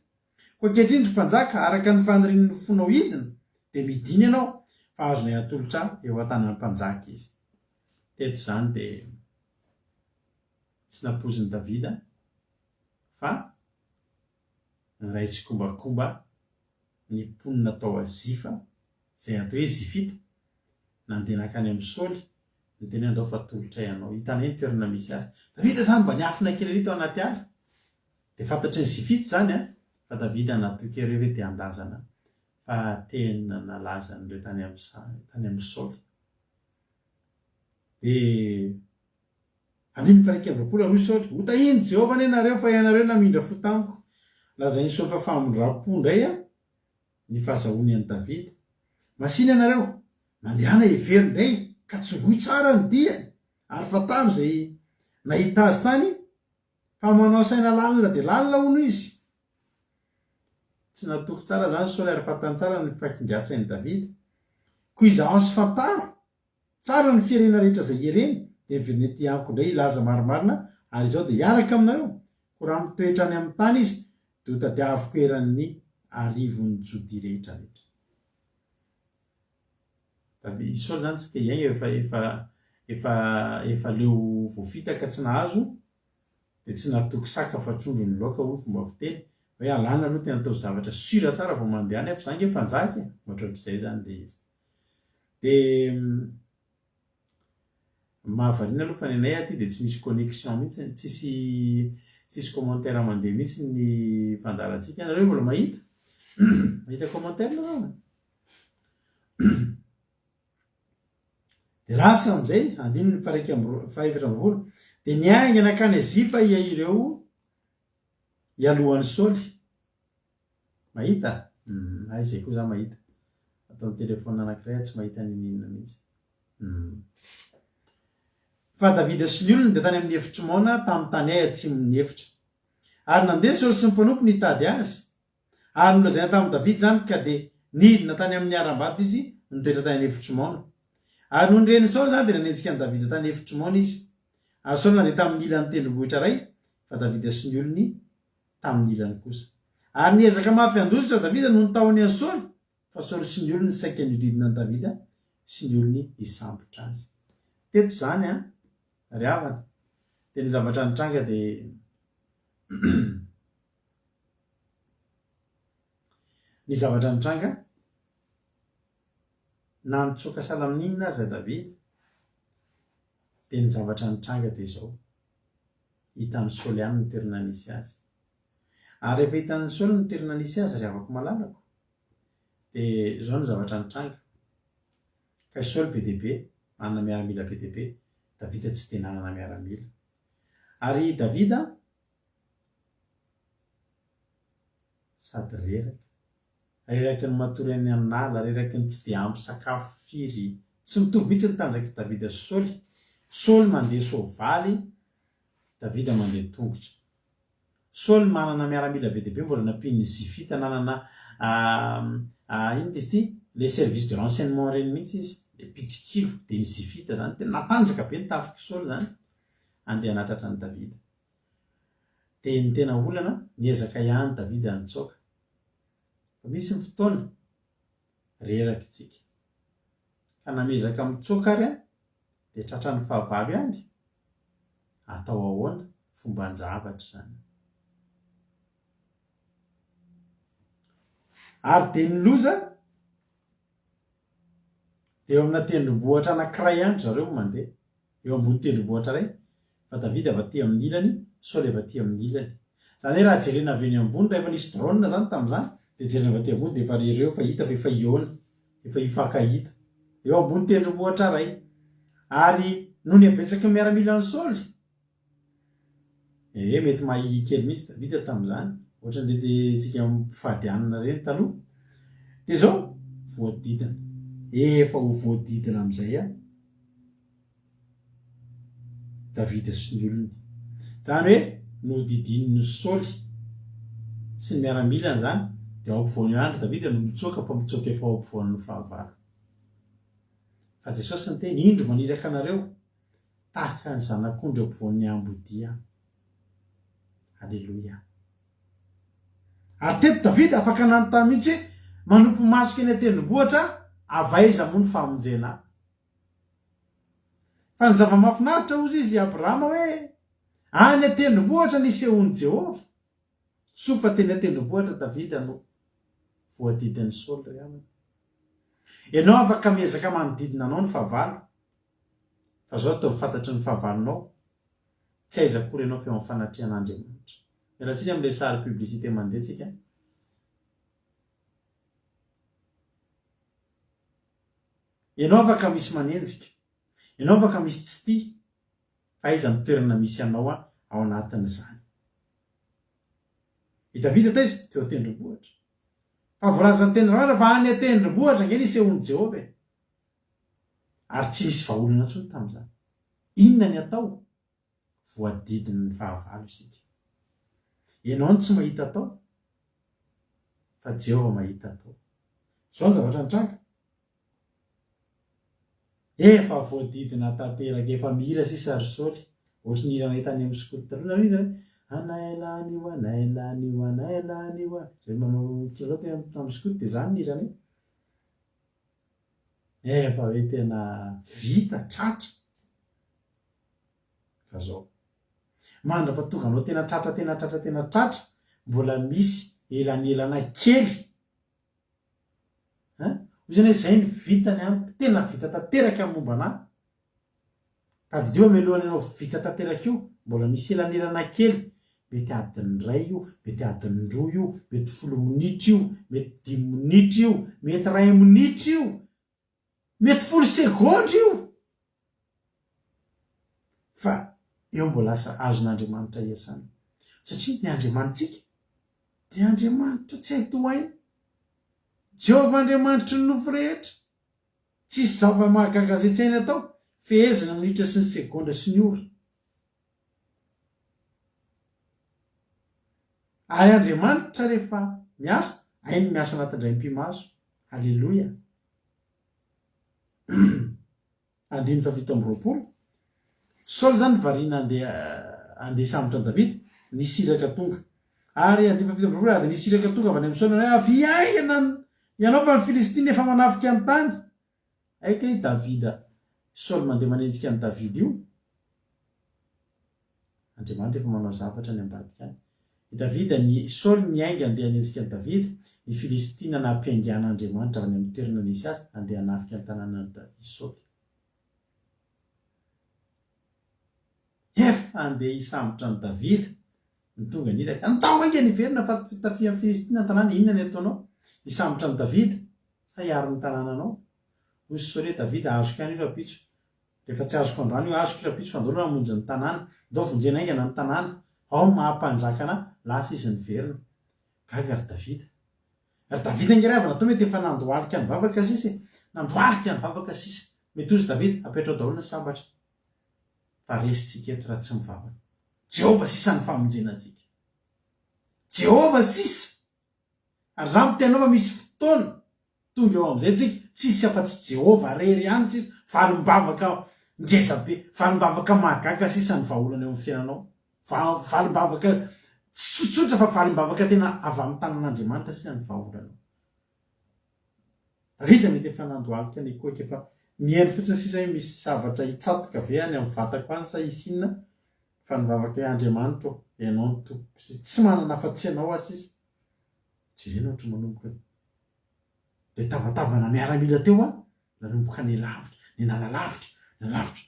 Ko ankehitriny mpanjaka araka ny fanirian'ny fonao hidina de midiny ianao fa azonay atolotra eo an-tanan'ny mpanjaka izy. Teto zany de tsy napozin'i Davida fa ray tsy kombakomba ny mponina tao Zifa zay atao hoe Zifita nandeha nakany amin'ny Saoly ny teny andao fa tolotra ianao. Hitana eny toerana misy azy. Davida zany mba niafina kely ery tao anaty ala. De fantatry ny Zifita zany fa Davida natoky ireo hoe te handazana fa tena nalaza an'ireo tany amin'ny Saoly. De 20:20 roy Saoly, ho tahiny Jehova ane nareo fa ianareo namindra fo tamiko. Lazainy Saoly fa famindra-po indray ny fahazahoany an'i Davida. Masina ianareo mandehana heverinay ka tsogoy tsara ny dia ary fataro zay nahita azy tany fa manao saina lalina de lalina hono izy. Tsy natoko tsara zany Saoly ary fatany tsara ny fakingatsain'i Davida. Ko izaho sy fataro tsara ny firenena rehetra zay ireny de venety anko indray ilaza marimarina ary izao de hiaraka aminareo. Ko raha mitoetra any amin'ny tany izy de ho tadiaviko eran'ny arivon'ny Jodia rehetra rehetra. Saoly zany tsy te iaigna efa leo voafitaka tsy nahazo de tsy natoky saka fa trondro ny loaka ho fomba fiteny hoe alana aloha tena atao zavatra sura tsara vao mandeha any fa zange mpanjaky ohatr'izay zany le izy de mahavariana aloha fa ny anay aty de tsy misy connexion mihitsy tsisy commentaire mandeha mihitsy ny fandarantsika nareo mbola mahita mahita commentaire nareo de lasa am'izay andiny ny faefatra ambivolo de niaingana akany azipa ia ireo ialohan'ny Saoly mahita ay zay koa za mahita ataon'ny telefona anankiray tsy mahita ninina mihitsy fa Davida sy ny olony de tany amin'ny efitry maona tamin'ny tany ay atsimony efitra ary nandeha Saoly sy ny mpanompo nitady azy ary nolazaina tamin'ny Davida zany ka de nidina tany amin'ny aram-bato izy nitoetra tany efitry maona ary noho nyreny Saoly zany de nanenjika ny Davida tany efitry maona izy ary Saoly nandeha tamin'ny ilan'ny tendrombohitra ray fa Davida sy ny olony tamin'ny ilany kosa ary niezaka mafy andositra Davida no nitaony any Saoly fa Saoly sy ny olony saika nididina ny Davida sy ny olony isambotra azy teto zany ry havana de ny zavatra nitranga de ny zavatra nitranga na nitsoka salamin'inona aza Davida de ny zavatra nitranga de zao hitan'ny Saoly any ny toerana nisy azy ary rehefa hitan'ny Saoly ny toerana nisy azy ry havako malalako de zao ny zavatra nitranga ka Saoly be dia be manana miaramila be dia be Davida tsy de nanana miaramila ary Davida sady reraky ny matory any an'ala reraky ny tsy de ampy sakafo firy tsy mitovy mihitsy ny tanjaky Davida sy Saoly Saoly mandeha soavaly Davida mandeha tongotra Saoly manana miaramila be dia be mbola nampin'ny Zifita nanana ino izy ty le service de renseignement reny mihitsy izy le pitsikilo de ny Zifita zany tena natanjaka be ny tafiky Saoly zany andeha hanatratra ny Davida de ny tena olana niezaka ihany Davida nitsoaka fa misy ny fotoana reraky tsika ka namezaka mitsoaka ary de tratra ny fahavalo ihany atao ahoana fomba anjavatra zany ary de ny loza de eo amina tendrombohitra anankiray ihany zareo mandeha eo ambony tendrombohitra ray fa Davida avy aty amin'ny ilany Saoly avy aty amin'ny ilany zany hoe raha jerena avy eny ambony rehefa nisy drone zany tamin'izany de jerena avy aty ambony de efa reo fa hita fa efa iona efa ifakahita eo ambony tendrombohitra ray ary no ny abetsaky ny miaramila ny Saoly mety mahikely mihitsy Davida tamin'izany ohatran'le tsika mifadianana reny taloha de zao voadidina efa ho voadidina am'izay Davida sy ny olony zany hoe no didin'ny Saoly sy ny miaramilany zany de ao ampovoany andro Davida no mitsoaka fa mitsoaka efa ao ampovoan'ny fahavalo fa Jesosy ny teny indro maniraka anareo tahaka ny zanak'ondry eo ampovoan'ny ambodia Alleluia ary teto Davida afaka nanontany mihitsy hoe manompo masoka eny an-tendrombohitra avaiza moa ny famonjena fa ny zava-mahafinaritra ozy izy Abrahama hoe any an-tendrombohitra nisehon'i Jehova sofa teny an-tendrombohitra Davida no voadidin'ny Saoly ry aminy ianao afaka miezaka manodidina anao ny fahavalo fa zao atao fantatry ny fahavalonao tsy aiza akory ianao feo amin'ny fanatrian'Andriamanitra mialatsiny amin'ilay sary publicité mandeha tsika ianao afaka misy manenjika ianao afaka misy tsy tia fa aiza ny toerana misy anao ao anatin'izany i Davida taiza teo an-tendrombohitra fa voarazan'ny tena rara fa any an-tendrombohitra nge nisehon'i Jehova ary tsy nisy vahaolana intsony tamin'izany inona ny atao voadidiny ny fahavalo isika ianao tsy mahita atao fa Jehova mahita atao zao ny zavatra nitranga efa voadidina tanteraka efa mihira sisa ry Saoly ohatry ny hirana hitany amin'ny skoto taloha hoe anailanywa zay manao filao tena amin'ny skoto de zany ny hirana efa hoe tena vita tratra fa zao mandrapatonganao tena tratra mbola misy elanelana kely ozany zay ny vitany any tena vita tanteraka ny momba anahy tadidio melohany anao vita tanteraka io mbola misy elanelana kely mety adiny ray io mety adiny roa io mety 10 minitra io mety 10 minitra io mety 1 minitra io mety 10 segondra io fa eo mbola lasa azon'Andriamanitra iasany satria ny Andriamanitsika dia Andriamanitra tsy hay tohaina Jehovah Andriamanitra ny nofo rehetra tsisy zava-mahagaga zay tsy hainy atao fehezana minitra sy ny segondra sy ny ora ary Andriamanitra rehefa miasa hainy miasa anatin'indray mpimaso halleloia 2:20 Saul zany variana andeha sambotra an Davida nisiraka tonga ary 2:20 ary nisiraka tonga avy any amin'ny Saul avy aingana ianao fa ny Filistina efa manafika ny tany aika i Davida Saul mandeha manenjika ny Davida io Andriamanitra efa manao zavatra ny ambadika any i Davida ny Saul niainga andeha hanenjika ny Davida ny Filistina nampiangan'Andriamanitra avy any amin'ny toerana nisy azy andeha hanafika ny tanàna Saul efa andeha hisambotra ny Davida ny tonga niraka antao aingany iverina fa fitafia amin'ny Filistina ny tanàna inona ny ataonao hisambotra ny Davida sa hiaro ny tanànanao ozy Saul hoe Davida azoko any io rapitso rehefa tsy azoko androany io azoko rapitso fa ndao namonjy ny tanàna ndao vonjena aingana ny tanàna ao mahampanjakana lasa izy niverina gaga ry Davida ngeravana atao mety efa nandohalika ny vavaka sisa nandohalika ny vavaka sisa mety ozy Davida apetrao daholo ny sambatra fa resitsika eto raha tsy mivavaka Jehova sisa ny famonjenantsika Jehova sisa ary raha mitenao fa misy fotoana tonga eo am'izay tsika tsisy afa-tsy Jehova rery ihany sisa valim-bavaka ngezabe valim-bavaka mahagaga sisa ny vahaolana eo amin'ny fiainanao valim-bavaka tsotsotra fa valim-bavaka tena avy amin'ny tanan'Andriamanitra sisa ny vahaolanao Davida mety efa nandohalika ny koika efa mihaino fotsiny sisa hoe misy zavatra hitsatoka ve any amin'ny vatako any sa isinona fa nivavaka Andriamanitra ianao ny tompo tsy manana afa-tsy ianao azy sisa jerena ohatra manomboka le tavatavana miaramila teo nanomboka ny lavitra ny nalavitra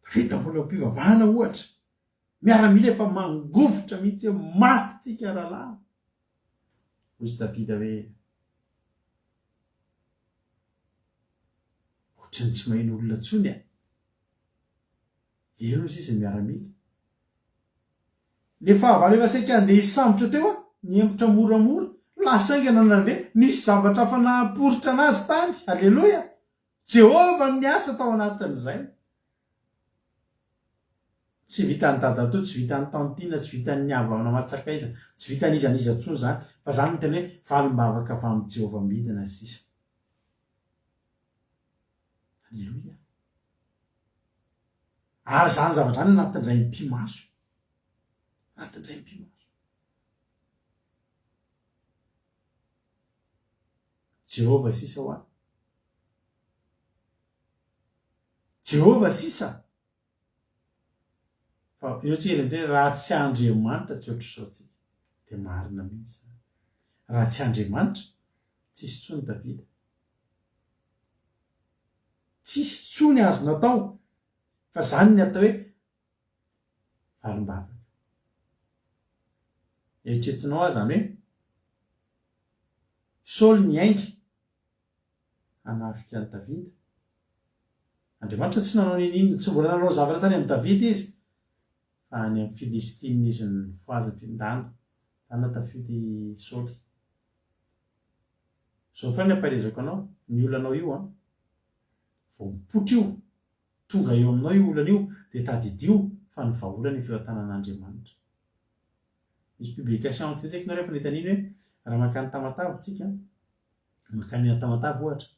Davida mbola mpivavahana ohatra miaramila efa mangovotra mihitsy hoe maty tsika rahalahy ozy Davida hoe ohatrany tsy maheno olona tsony eno izy izy miaramila le fahavalo efa saika andeha hisambotra teo niembotra moramora lasa aingana nandeha nisy zavatra fa naporitra anazy tany halleloia Jehova ny asa tao anatin'izay tsy vitany dadato tsy vitany tantina tsy vitany havana matsaka iza tsy vitany izaniza tsony zany fa zany ny tena hoe valim-bavaka avy amin'ny Jehova midina sisa halleloia ary zany zavatra zany anatin'indray mpimaso Jehova sisa ho any Jehova sisa fa eo tsy ely ndray raha tsy Andriamanitra tsy ohatry zao tsika de marina mihitsy raha tsy Andriamanitra tsisy tsony Davida tsisy tsony azo natao fa zany ny atao hoe valim-bavaka eritreretinao azy zany hoe Saul niainga hanafika ny Davida Andriamanitra tsy nanao ninina tsy mbola nanao zavatra tany amin'ny Davida izy fa any amin'ny Filistina izy ny foazy findana tany tafidy Saul zao fa ny ampairezako anao ny olanao io vao mipotra io tonga eo aminao io olana io de tadidio fa ny vahaolana io fivatanan'Andriamanitra misy publication titsaiky nareo efa nahita an'iny hoe raha makany Tamatave tsika makany Tamatave ohatra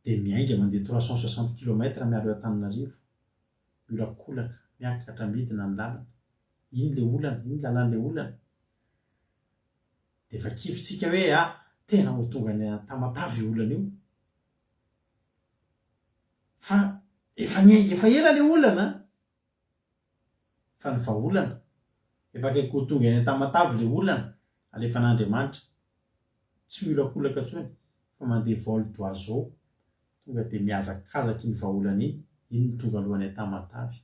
de miainga mandeha 360 km miaro Antananarivo miorakolaka miakatra midina ny lalana iny le olana iny lalan'le olana de efa kifitsika hoe tena ho tonga ny Tamatave io olana io fa efa ela le olana fa ny vaolana efa kaikô tonga eny tamatavy le olana alefa an'Andriamanitra tsy miolakolaka tsony fa mandeha vol d'oiseau tonga de miazakazaky ny vaolana iny ny tonga alohan'ny tamatavy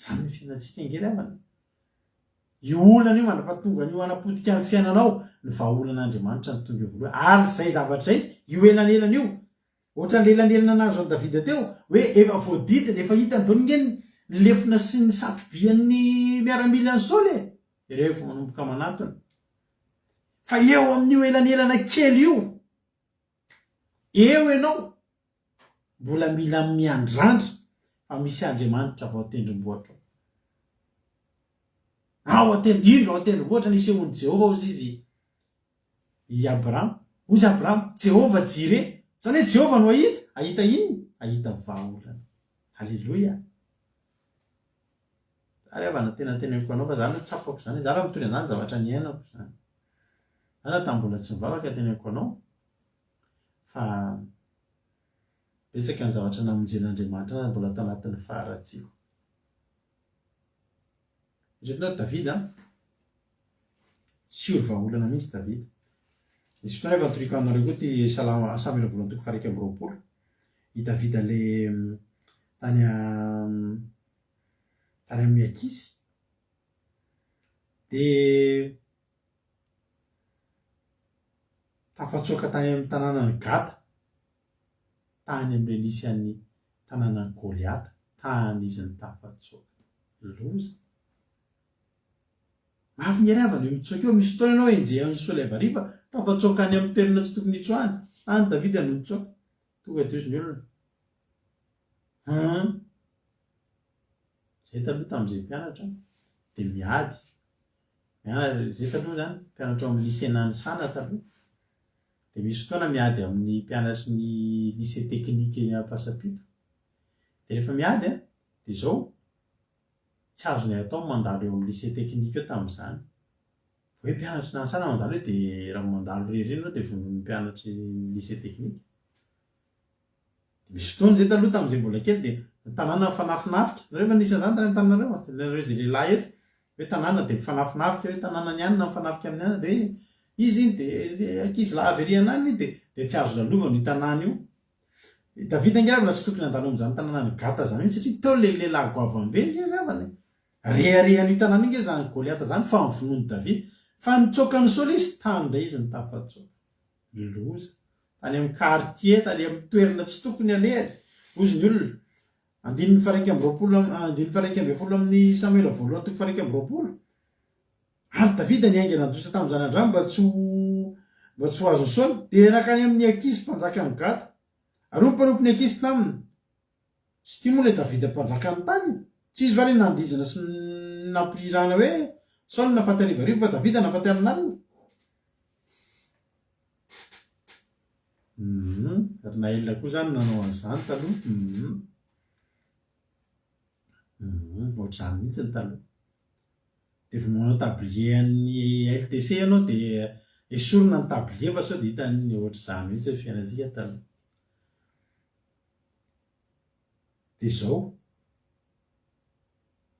zany ny fiainatsika angelavana io olana io mandrapatonga io anapotika amin'ny fiainanao ny vaolan'Andriamanitra ny tonga voalohany ary zay zavatra zay io elanelana io ohatra ny lelanelana anazy ao Davida teo hoe efa voadidina efa hitany dao nge ny lefina sy ny satrobian'ny miaramilany Saoly rehefa manomboka manatona fa eo amin'io elanelana kely io eo ianao mbola mila miandrandra fa misy Andriamanitra vao atendrombohatra ao indro ao atendrombohatra nisy ehony Jehova ozy izy i Abraham ozy Abraham Jehova jire zany hoe Jehova no ahita iny ahita vaolana halleloia ary avana tena anao fa zany tsapako zany za raha mitondra an'any zavatra ny ainako zany ana tambola tsy mivavaka tenako anao fa betsaka ny zavatra namonjen'Andriamanitra na mbola tao anatin'ny faharatsiko rehetra Davida tsy olo vaolana mihitsy Davida nisy fotoana efa nitorika aminareo koa ty Salama 120 i Davida le tany amin'ny Akisy de tafatsoaka tany amin'ny tanànany Gata tany amin'le nisy an'ny tanànany Goliata tany izy ny tafatsoaka loza mafy ny ariavana io mitsoaka eo misy fotoana ianao enjehan'ny Saoly avariva tafatsoaka any amin'ny toerana tsy tokony hitsoahany any Davida no mitsoaka tonga de izy ny olona zay taloha tamin'izay mpianatra de miady zay taloha zany mpianatra amin'ny lycée-nany sana taloha de misy fotoana miady amin'ny mpianatry ny lycée technique eny Ampasapito de rehefa miady de zao tsy azonay atao mandalo eo amin'ny lycée technique eo tamin'izany hoe mpianatry nany sana mandalo hoe de raha mandalo rereny ao de vonon'ny mpianatry lycée technique de misy fotoana zay taloha tamin'izay mbola kely de ny tanàna mifanafinafika nareo efa nisy an'izany tany tanànareo nareo zay lehilahy eto hoe tanàna de mifanafinafika hoe tanàna ny anina mifanafika amin'ny anina de hoe izy iny de ankizy lahy avery anany de tsy azo lalovany io tanàna io Davida ngeravana tsy tokony andalo amin'izany tanàna ny Gata zany io satria teo le lehilahy goavambe ngeravana reharehan'io tanàna inge zany Goliata zany fa mivonony Davida fa nitsoaka ny Saoly izy tany ndray izy nitafatsoaka loza tany amin'ny quartier tany amin'ny toerana tsy tokony alehatra ozy ny olona andininy faraika amby folo amin'ny Samuela voalohany toko faraika amby roapolo ary Davida niainga nandosa tamin'izany andrany mba tsy ho azo Saoly de nakany amin'ny Akisy mpanjaka ny Gata ary mpanompo ny Akisy taminy tsy tia moa le Davida mpanjaka ny tany tsy izy va le nandizana sy nampirirana hoe Saoly napaty arivarivo fa Davida napaty amin'alina ary na elona koa zany nanao an'izany taloha ohatr'izany mihitsy ny taloha de vao manao tablier an'ny LTC ianao de esorina ny tablier fa sao de hitany ohatr'izany mihitsy hoe fiainatsika taloha de zao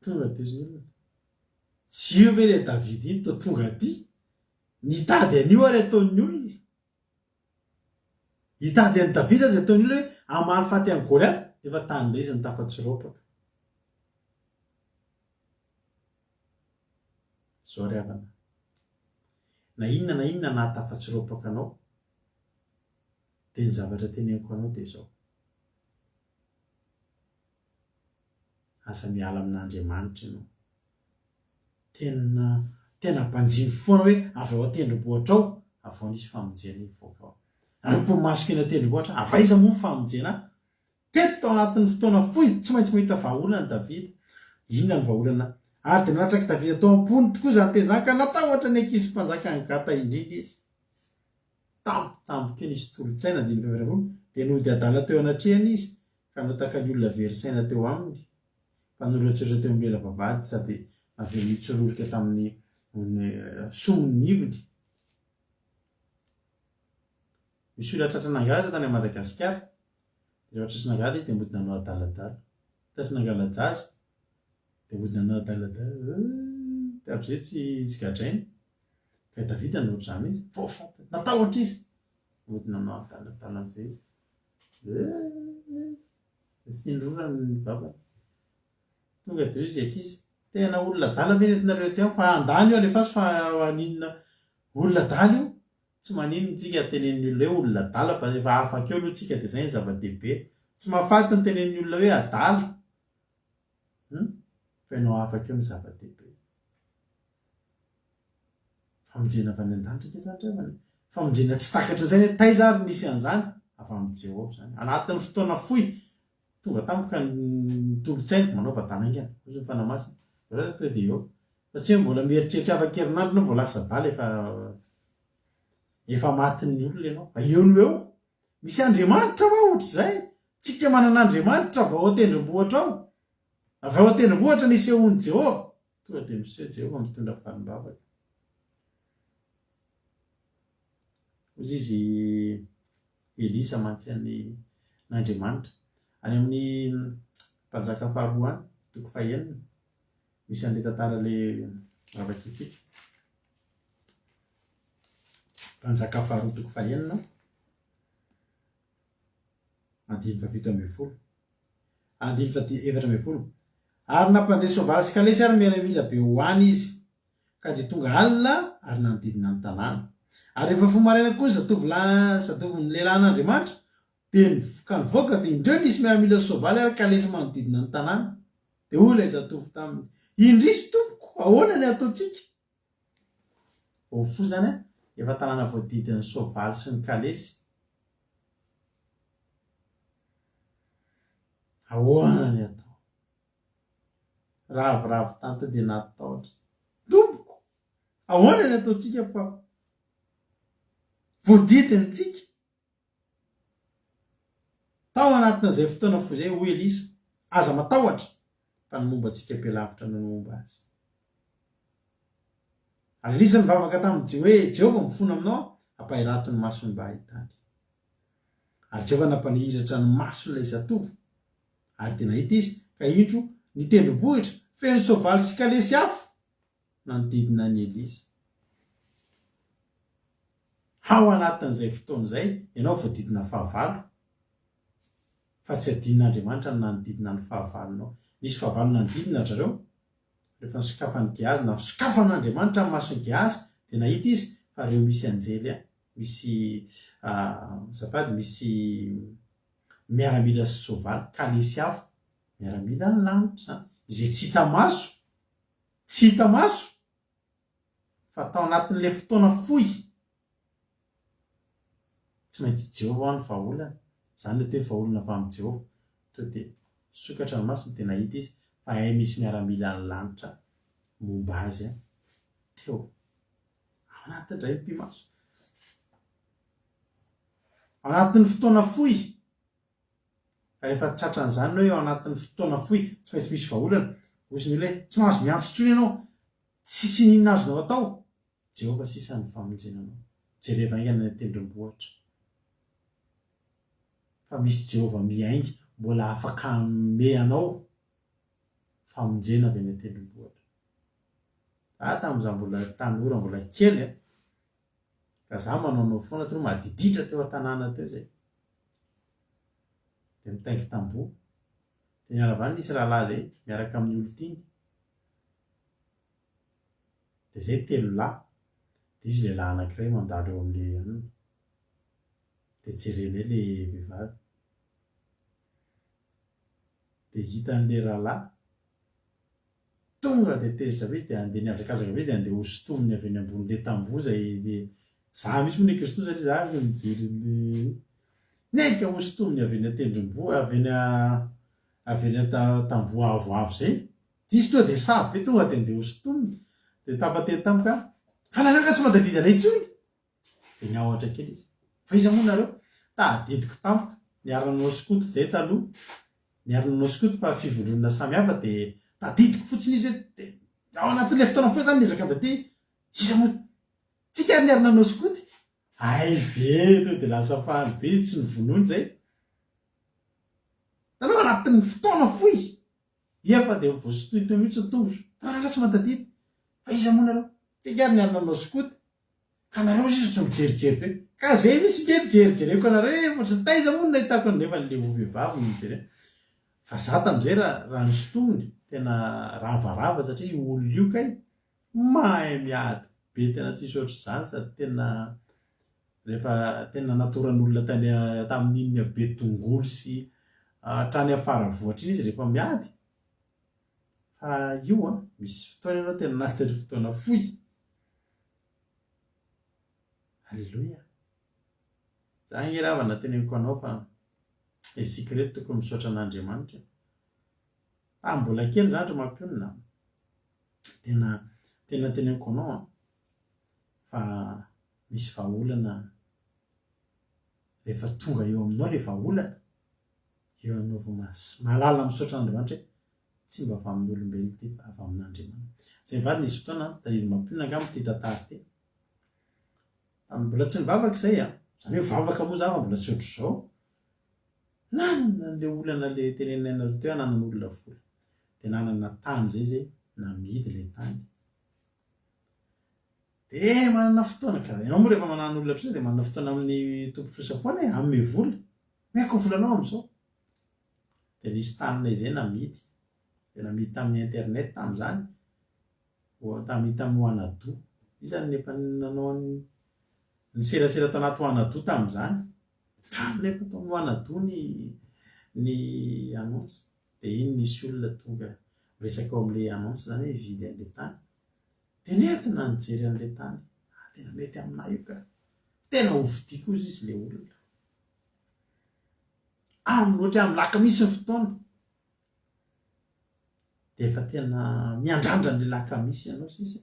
tonga de izy ny olona tsy io ve le Davida iny to tonga ty nitady an'io ary ataon'ny olona hitady an'ny Davida azy ataon'ny olona hoe amaly faty amin'ny Goliata efa tany ndray izy ny tafatsiropaka zao ry havana na inona nahatafatsiropaka anao de ny zavatra teneniko anao de zao asa miala amin'Andriamanitra ianao tena mpanjiny foana hoe avy ao atendrombohitra ao avy ao nisy famonjena mivoaka ao ary mpomasoko eny atendrombohitra avaiza moa ny famonjena teto tao anatin'ny fotoana fohy tsy maintsy mahita vahaolana Davida inona ny vahaolana ary de nalatsaky Davida tao am-pony tokoa zany teny zany ka natahotra ny Akisy mpanjaka ny Gata indrindra izy tampotampoka eny izy tolotsaina de nyfeveravola de nody adala teo anatrehany izy ka notaka ny olona verisaina teo aminy fa nolotsotra teo amin'ny lela vavahady sady avy mitsororika tamin'ny somon'ny nivony misy olona tratra nangalatra tany Madagasikara rehefa tsy nangala izy dia mody nanao adaladala tasy nangala jazy dia mody nanao adaladala dia am'izay tsy gadrainy ka davida no ohatr'izany izy voafatana natahotra izy mody nanao adaladala am'izay izy tsy indrorany ny vavany tonga dia izy ankizy tena olona dala ve nentinareo teo fa andany eo alefa azy fa aninona olona dala io tsy manino tsika tenen'ny olona hoe olona dala fa efa afaka eo aloha tsika dia zay ny zava-dehibe tsy mahafaty ny tenen'ny olona hoe adala fa ianao afaka eo ny zava-dehibe famonjena avy any an-danitra ke zany famonjena tsy takatra zay hoe taiza ary nisy an'izany avy amin'ny Jehovah zany anatin'ny fotoana fohy tonga tampoka ny tolotsaina manao vadanaingana ozy ny fanamasina tonga dia eo satria mbola mieritreritra afakerinandro no vao lasa dala efa matin'ny olona ianao eo no eo misy andriamanitra va ohatr'izay tsika manan'andriamanitra vao ao tendrombohitra ao avy ao tendrombohitra nisy ehon'ny Jehovah tonga dia miseho Jehovah mitondra falimbavaka ozy izy Elisa mantsy n'Andriamanitra any amin'ny mpanjaka faharoa any toko fahaenina misy an'ilay tantara le ravaka itsika mpanjaka faharoa toko fahaenina andiny fafito ambin'ny folo andiny efatra ambin'ny folo ary nampandeha soavaly sy kalesy ary miaramila be hoany izy ka dia tonga alina ary nanodidina ny tanàna ary rehefa fomaraina koa zatovy ny lehilahy n'Andriamanitra dia ka nivoaka dia indreo nisy miaramila soavaly ary kalesy manodidina ny tanàna dia hoy ilay zatovy taminy indrisy tompoko ahoana ny ataontsika fo zany efa tanàna voadidin'ny soavaly sy ny kalesy ahoana ny atao ravoravo tanto dia nataotra tompoko ahoana ny ataontsika fa voadidintsika tao anatin'izay fotoana fo zay hoy Elisa aza matahotra fa ny momba antsika mpialavitra no momba azy ary Elisa nivavaka tamin'ny hoe Jehovah mifona aminao ampahirato ny masony mba hahitany ary Jehovah nampanihiratra ny mason'ilay zatovy ary dia nahita izy ka indro ny tendrombohitra feno soavaly sy kalesy afo nanodidina ny Elisa ao anatin'izay fotoana izay ianao voadidina fahavalo fa tsy adin'Andriamanitra ny nanodidina ny fahavalonao nisy fahavalo nanodidina zareo rehefa nisokafany Gehazy na sokafan'Andriamanitra ny masony Gehazy dia nahita izy fa reo misy anjely misy zafady misy miaramila sy soavaly kalesy afo miaramila ny lanitra zany izay tsy hita maso fa tao anatin'ilay fotoana fohy tsy maintsy Jehovah ny vahaolana zany le toe vahaolana avy amin'ny Jehovah to dia sokatra ny masony dia nahita izy fa misy miaramila ny lanitra momba azy teo ao anatin'indray mpimaso ao anatin'ny fotoana fohy rehefa tratran'izany no hoe ao anatin'ny fotoana fohy tsy maintsy misy vahaolana ozy ny hoe tsy mahazo miantso intsony ianao tsisy ninona azonao atao Jehovah sisa ny famonjenanao jereva aingana ny tendrombohitra fa misy Jehovah miainga mbola afaka ame anao famonjena avy any tendrombohitra tamin'izah mbola tanora mbola kely ka za manao foana tro madiditra teo an-tanàna teo zay dia mitaingy tamboho dia niaravany nisy rahalahy zay miaraka amin'ny olon-tiny dia zay telo lahy dia izy lehilahy anankiray mandalo eo amin'ilay anina dia jerena le vehivavy dia hitan'ilay rahalahy tonga dia tezitra be izy dia andeha niazakazaka be izy dia andeha hosontominy avy eny ambonin'ilay tamboho zay za misy moa nekristo satria za avy mijery neka hosontominy avy eny atendromboa avy eny tamboho avoavo zay tsisy toa dia saby be tonga dia andeha hosontominy dia tapatety tampoka fa nareo ka tsy mandadida anay intsony dia niahotra kely izy fa iza moa nareo tadidiko tampoka niara-nanao skoto zay taloha niara-nanao skoto fa fivondronana samihafa dia tadidiko fotsiny izy dia ao anatin'ilay fotoana foa zany niezaka daty iza moa tsika ary niara-nanao skoty ay ve to dia lasa fahany be izy tsy nivonoany zay anatin'ny fotoana foy efa dia voasotoito mihitsy ny tongotra raha tsy matadity fa izy moa nareo tsikary ny ananao skoty ka nareo izy tsy mijerijery be ka zay misy ngely nareo ohatrany taiza moa nahitako nefa le ovehivavy mijery fa za tam'izay raha nysotomony tena ravarava satria olo io kay mahay miady be tena tsisy ohatry zany sady tena rehefa tena natoran'olona tamin'inny be tongolo sy trany afara voatra iny izy rehefa miady fa io misy fotoana ianao tena natiny fotoana foy. Halleloia. Za nge raha nateneniko anao fa isika reto tokony misaotra an'Andriamanitra. Mbola kely zany ohatra mampionina tena teneniko anao fa misy vahaolana rehefa tonga eo aminao le vahaolana eo anao vao mahalala misaotra an'Andriamanitra tsy mba avy amin'ny olombelona ty fa avy amin'Andriamanitra. Zay vady nisy fotoana da izy mampionina angamba ty tantara ty mbola tsy nivavaka izay zany hoe vavaka moa zava mbola tsy ohatry zao nanana le olana le tenenenareo teo nanan'olona vola de nanana tany zay namidy le tany de manana fotoana ka ianao moa rehefa manana olona tro de manana fotoana amin'ny tompotrosa foana amin'ny vola miako volanao am'izao de nisy taninay zay namidy de namidy tamin'ny internet tam'izany tamidy tamin'ny Hoanado izany nefa nanao ny serasera tao anaty Hoanado tam'izany tamnefa tao amin'ny Hoanado ny annonce de iny nisy olona tonga resaka ao amin'le annonce zany hoe vidy an'le tany de nentina nijery an'le tany tena mety aminay io ka tena hovidiako izy le olona amin'ny ohatra amin'ny laka misy ny fotoana de efa tena miandrandra ny laka misy ianao sisy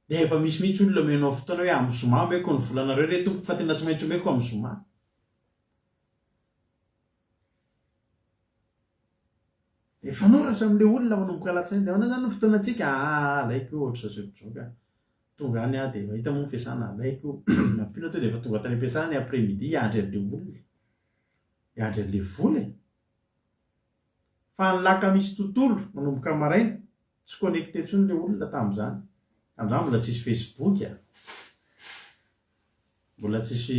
de efa misy mihitsy olona menao fotoana hoe amin'ny zoma meko ny volanareo re tompo fa tena tsy maintsy meko amin'ny zoma efa noratra am'le olona manomboka latsainy de ana zany ny fotoana antsika alaiko ohatra zazoka tonga any de mahita mo fiasana alaiko nampina to de efa tonga tany ampiasana ny après midi iandry an'le olona iandry an'le vola fa ny laka misy tontolo manomboka maraina tsy connecté tsony le olona tam'izany mbola tsisy Facebook mbola tsisy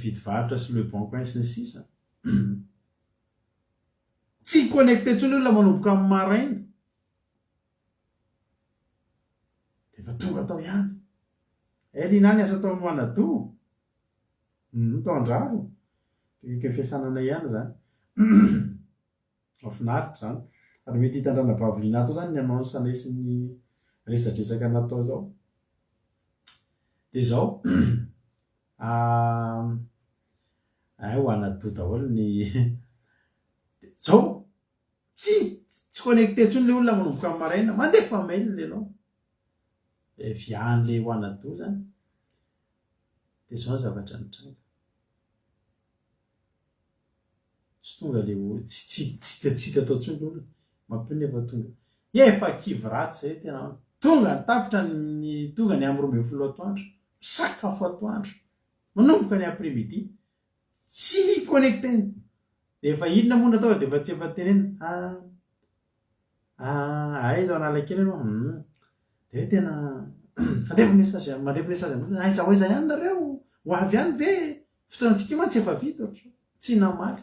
vidy varotra sy le bon coin sy ny sisa tsy connecté tsony olona manomboka amin'ny maraina de efa tonga tao ihany linany asa tao amin'ny Hoanado tao andraro ika fiasanana ihany zany mahafinaritra zany ary mety hitandrana bavolina atao zany ny annonce sy ny resadresaka natao zao de zao Hoanado daholo ny zao tsy connecté tsony le olona manomboka amin'ny maraina mandefa mail lenao vian'le Hoanado zany de zao ny zavatra nitranga tsy tonga le tsy tatao tsony le olona mampiny efa tonga efa kivy ratsy zay tena tonga nytafitra ny tonga ny amin'ny 12 atoandro misakafo atoandro manomboka ny après midi tsy connecté de efa inona moa natao de efa tsy efa tenena ay zao analakely anao de tena mandefa message aiza hoaiza ihany nareo ho avy ihany ve fotoanantsika mantsy efa vita ohatra tsy namaly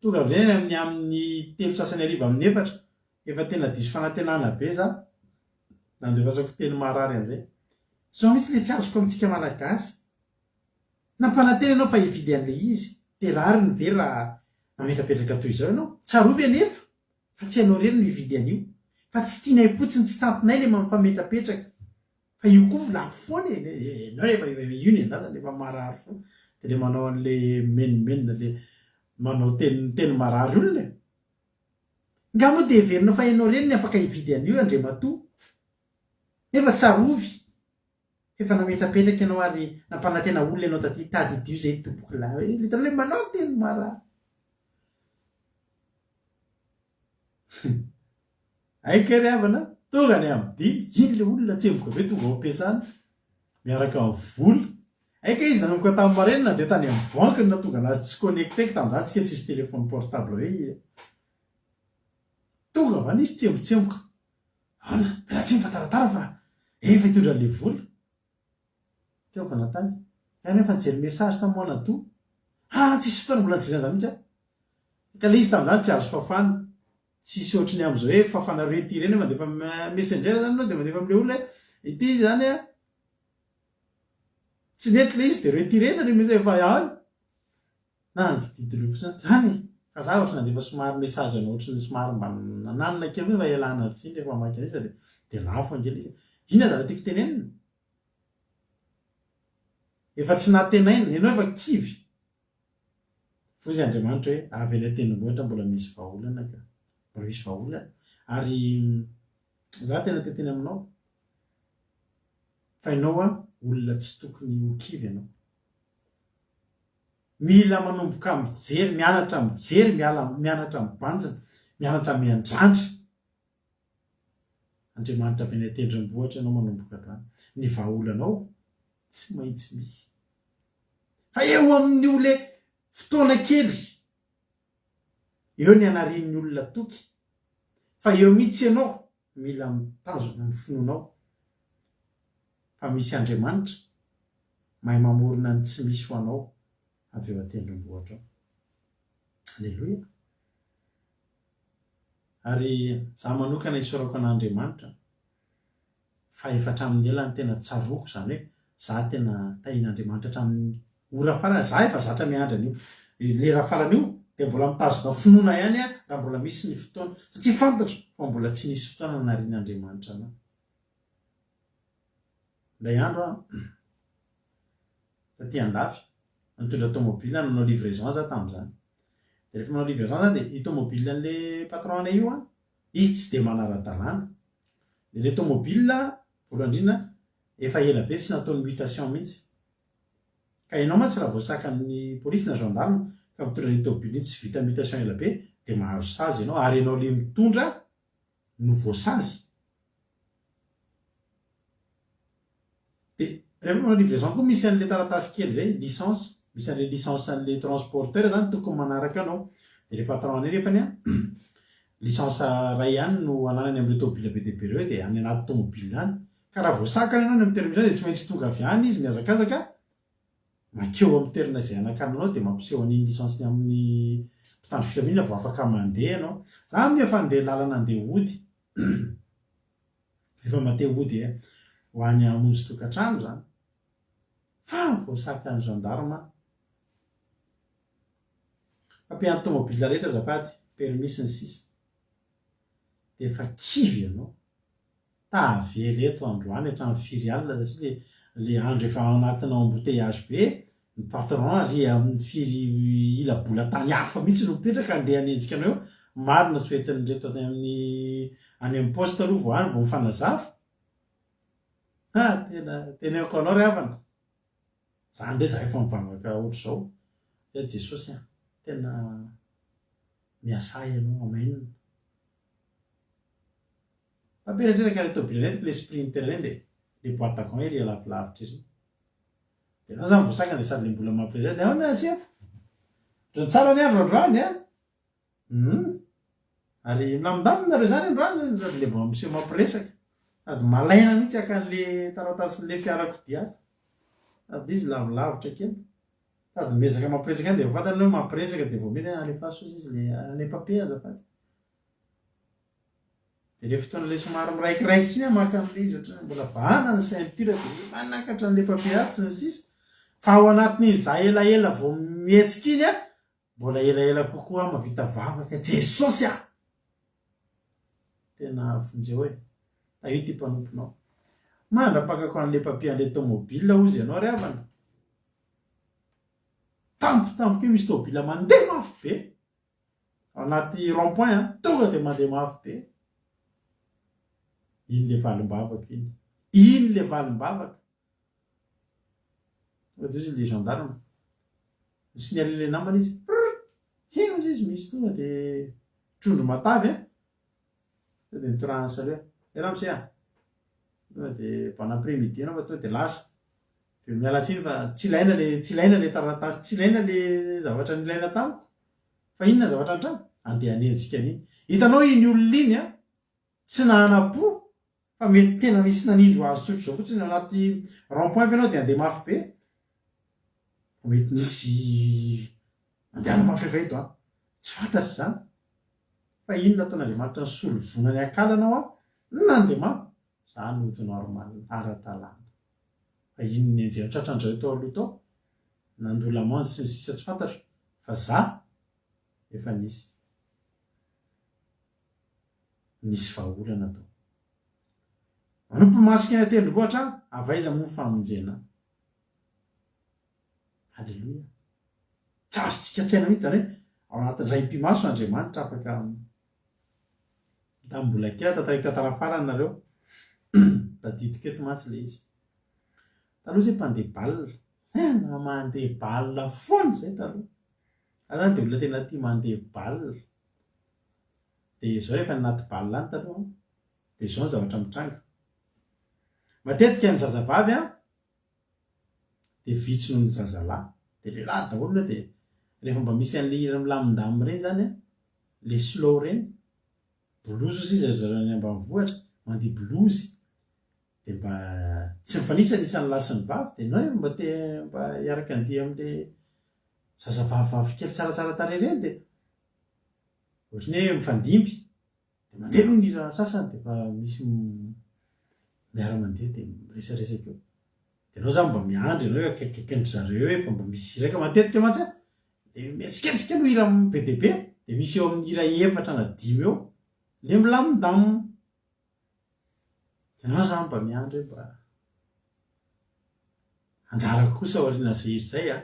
tonga avy amin'ny telo sasany ariva amin'ny efatra efa tena diso fanantenana be za nandefasako teny marary am'izay zao mihitsy le tsy azoko amintsika malagasy nampanantena ianao fa hividy an'le izy de rary ny ve raha nametrapetraka toy izao ianao tsarovy anefa fa tsy hainao reny no hividy an'io fa tsy tianay fotsiny tsy tantinay le mifametrapetraka fa io koa volafo foana enao efa io ny andrazana efa marary fo de le manao an'le menimenina le manao teny marary olona nga moa de heverinao fa hainao reny ny afaka hividy an'io Andriamatoa nefa tsarovy efa nametrapetraka ianao ary nampanantena olona ianao taty tady dio zay tomboky la litanao le manao teny marary aika ry havana tonga ny amin'ny dimy iny le olona tsemboka ve tonga ao ampiasana miaraka amin'ny vola aika izy nanomboka tamin'ny marenina dia tany amin'ny banky no natonga anazy tsy connecté tamin'izany tsika tsisy téléphone portable hoe tonga va nisy tsembotsemboka ana raha tsy mifataratara fa efa hitondra le vola teo fa natany nefa nijery message tamin'ny moana to tsisy fotoana mbola nijirana zany mihitsy ka le izy tamin'izany tsy azo fafana tsisy ohatrany amin'izao hoe fafana retirena mandefa messenger zany anao dia mandefa am'le olona ity zany tsy mety le izy dia retirena le metsy efa any nangididilofotsy zany fa za ohatra nandefa somary message anao ohatrany somary mba nananina kely fa ialana tsiny rehefa maka izy dia lafo angely izy ina zany tiako tenenina efa tsy natenaina ianao efa kivy fo izy Andriamanitra hoe avy any an-tendrombohitra mbola misy vahaolana ka mbola misy vahaolana ary za tena teteny aminao fa ianao olona tsy tokony ho kivy ianao mila manomboka mijery mianatra mijery mianatra mibanjina mianatra miandrandra Andriamanitra avy any an-tendrombohitra ianao manomboka atrany ny vahaolanao tsy maintsy misy fa eo amin'ny ole fotoana kely eo ny anarian'ny olona toky fa eo mihitsy ianao mila mitazona ny finoanao fa misy Andriamanitra mahay mamorona ny tsy misy ho anao avy eo an-tendrombohitra ao. Alleloia. Ary za manokana isorako an'Andriamanitra fa efa hatramin'ny elany tena tsaroko zany hoe za tena tahin'Andriamanitra hatramin'ny ora farany za efa zatra miandra an'io lera farany io dia mbola mitazona finoana ihany raha mbola misy ny fotoana satria fantatro fa mbola tsy nisy fotoana nanarian'Andriamanitra anao. Ilay andro taty andafy nitondra tomobile nanao livraison za tamin'izany dia rehefa manao livraison za dia io tomobile an'le patron anay io izy tsy dia manara-dalàna dia le tomobile voalohany indrindra efa ela be tsy nataony mutation mihitsy ka ianao mantsy raha voasakan'ny polisy na gendarme ka mitondra ny tomobile iny tsy vita mutation ela be dia mahazo sazy ianao ary ianao le mitondra no voasazy. Dia rehefa manao livraison koa misy an'le taratasy kely zay licence misy an'le licence an'le transporteur zany tokony manaraka anao dia le patron anay nefany licence ray ihany no ananany amin'ireo tomobile be dia be reo dia any anaty tomobile any ka raha voasakana ianao ny amin'ny toerana dia tsy maintsy tonga avy any izy mihazakazaka makeo amin'ny toerana izay anakananao dia mampiseho an'iny licenceny amin'ny mpitandro filaminana vao afaka mandeha ianao. Za amin'ny efa andeha lalana andeha hody efa mandeha hody ho any hamonjy tokantrano zany fa voasaka ny gendarme fampian'ny tomobile rehetra azafady permis ny sisa dia efa kivy ianao tavela eto androany hatramin'ny firy alina satria le andro efa anatinao embouteillage be ny patron ary amin'ny firy ila-bola tany hafa mihitsy no mipetraka andeha hanenjika anao eo marina tsy hoentin'ny reto any amin'ny amin'ny poste aloha voany vao mifanazava teneko anao ry havana zany ndray za efa mivavaka ohatr'izao e Jesosy tena miasay ianao amainina fampiretreraka le tobile netiko le sprinter reny dia le boîte à gants ery lavilavitra ery dia nao zany voasakana dia sady le mbola mampirezy dia ahoana asefo drany tsara ny andro androany ary milamindamina zany androany sady le mbo miseho mampiresaka sady malaina mihitsy akan'le taratasin'le fiarakodia sady izy lavilavitra kely sady mezaka mampiresaka any dia fantany hoe mampiresaka dia vao mety alefaso izy le ane papier azafady dia le fotoana le somary miraikiraikitra iny maka amin'le izy ohatrany mbola vahana ny ceinture dia manakatra an'le papier atsy ny sisa fa ao anatin'izy za elaela vao mihetsika iny mbola elaela kokoa mavita vavaka Jesosy tena vonjeo hoe io ty mpanomponao mandrapakako an'le papier an'le tomobile ozy ianao ry havana tampotampoka io misy tomobile mandeha mafy be ao anaty rond-point tonga dia mandeha mafy be iny le valim-bavaka iny le valim-bavaka ohatra izy le gendarme signalé le namany izy ino izy misy tonga dia trondro matavy dia nitorahan'ny sareo raha misy tonga dia bon après midi anao fa tonga dia lasa de mialatsiny fa tsy ilaina le taratasy tsy ilaina le zavatra nilaina tamiko fa inona zavatra antrano andehanentsika an'iny hitanao iny olona iny a tsy nahana-po fa mety tena misy nanindro azo tsotro zao fotsiny anaty rond-point fa ianao de andeha mafy be mety nisy andehana mafy efa eto a tsy fantatry zany fa ino nataon'andriamanitra ny solo vonany akalanao a nandeha mafy zany ody normal ara-talàna fa ino ny enjehany tratran'izao tao aloha tao nandola manjy sy ny sisa tsy fantatra fa za efa nisy vahaolana tao manompo masoko eny tendrombohitra avaiza moa famonjena halleloia tsy azotsika tsaina mihitsy zany hoe ao anatin'ray mpimaso andriamanitra afaka da mbola kely tantaraiky tantara farany nareo tadidiko eto mantsy le izy taloha zay mpandeha baolina na mandeha baolina foana zay taloha azany de olona tena tia mandeha baolina de zao rehefa nanaty baolina any taloha de zao ny zavatra mitranga matetika ny zazavavy a de vitsy noho ny zazalahy de lehilahy daholo de rehefa mba misy an'le hira milamindamy reny zany a le slow reny bolozy ozy izy zarany ambanivohitra mandeha bolozy de mba tsy mifanitsanitsan'ny lahy sy ny vavy de nao mba hiaraka andeha am'le zazavavivavy kely tsaratsara tare reny de ohatrany hoe mifandimby de mandeha aloha ny hira sasany de fa misy miara-mandeha de miresaresaka eo de anao zany mba miandry anao hoe akaikikaiky zareo efa mba misy raika matetika mantsy de mihetsiketsika aloha hira be de be de misy eo amin'ny hira efatra na 5 eo le milamindamo de anao zany mba miandry hoe mba anjarako kosa aoriana zay iry zay a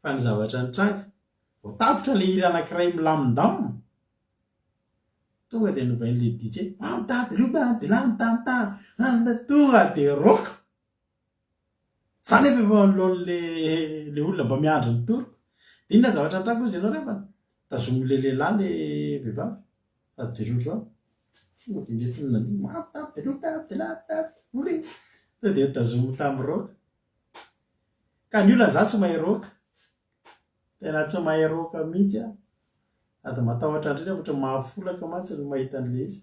fa ny zavatra nitranga vao tapitra le hira anankiray milamindamo tonga de novain'le DJ mamtady rioba de lamtamtam tonga de roka zany efa efa nolon'le olona mba miandry ny toroko de inona zavatra nitranga ozy ianao rehefa tazomin'le lehilahy le vehivavy sady jereo zao tonga de ndetonina mamtady de rioba de lamtam ory to de tazomy tamin'ny roka ka ny olona za tsy mahay roka tena tsy mahay roka mihitsy a ady matahotra andreny ohatra mahafolaka mantsy no mahita an'le izy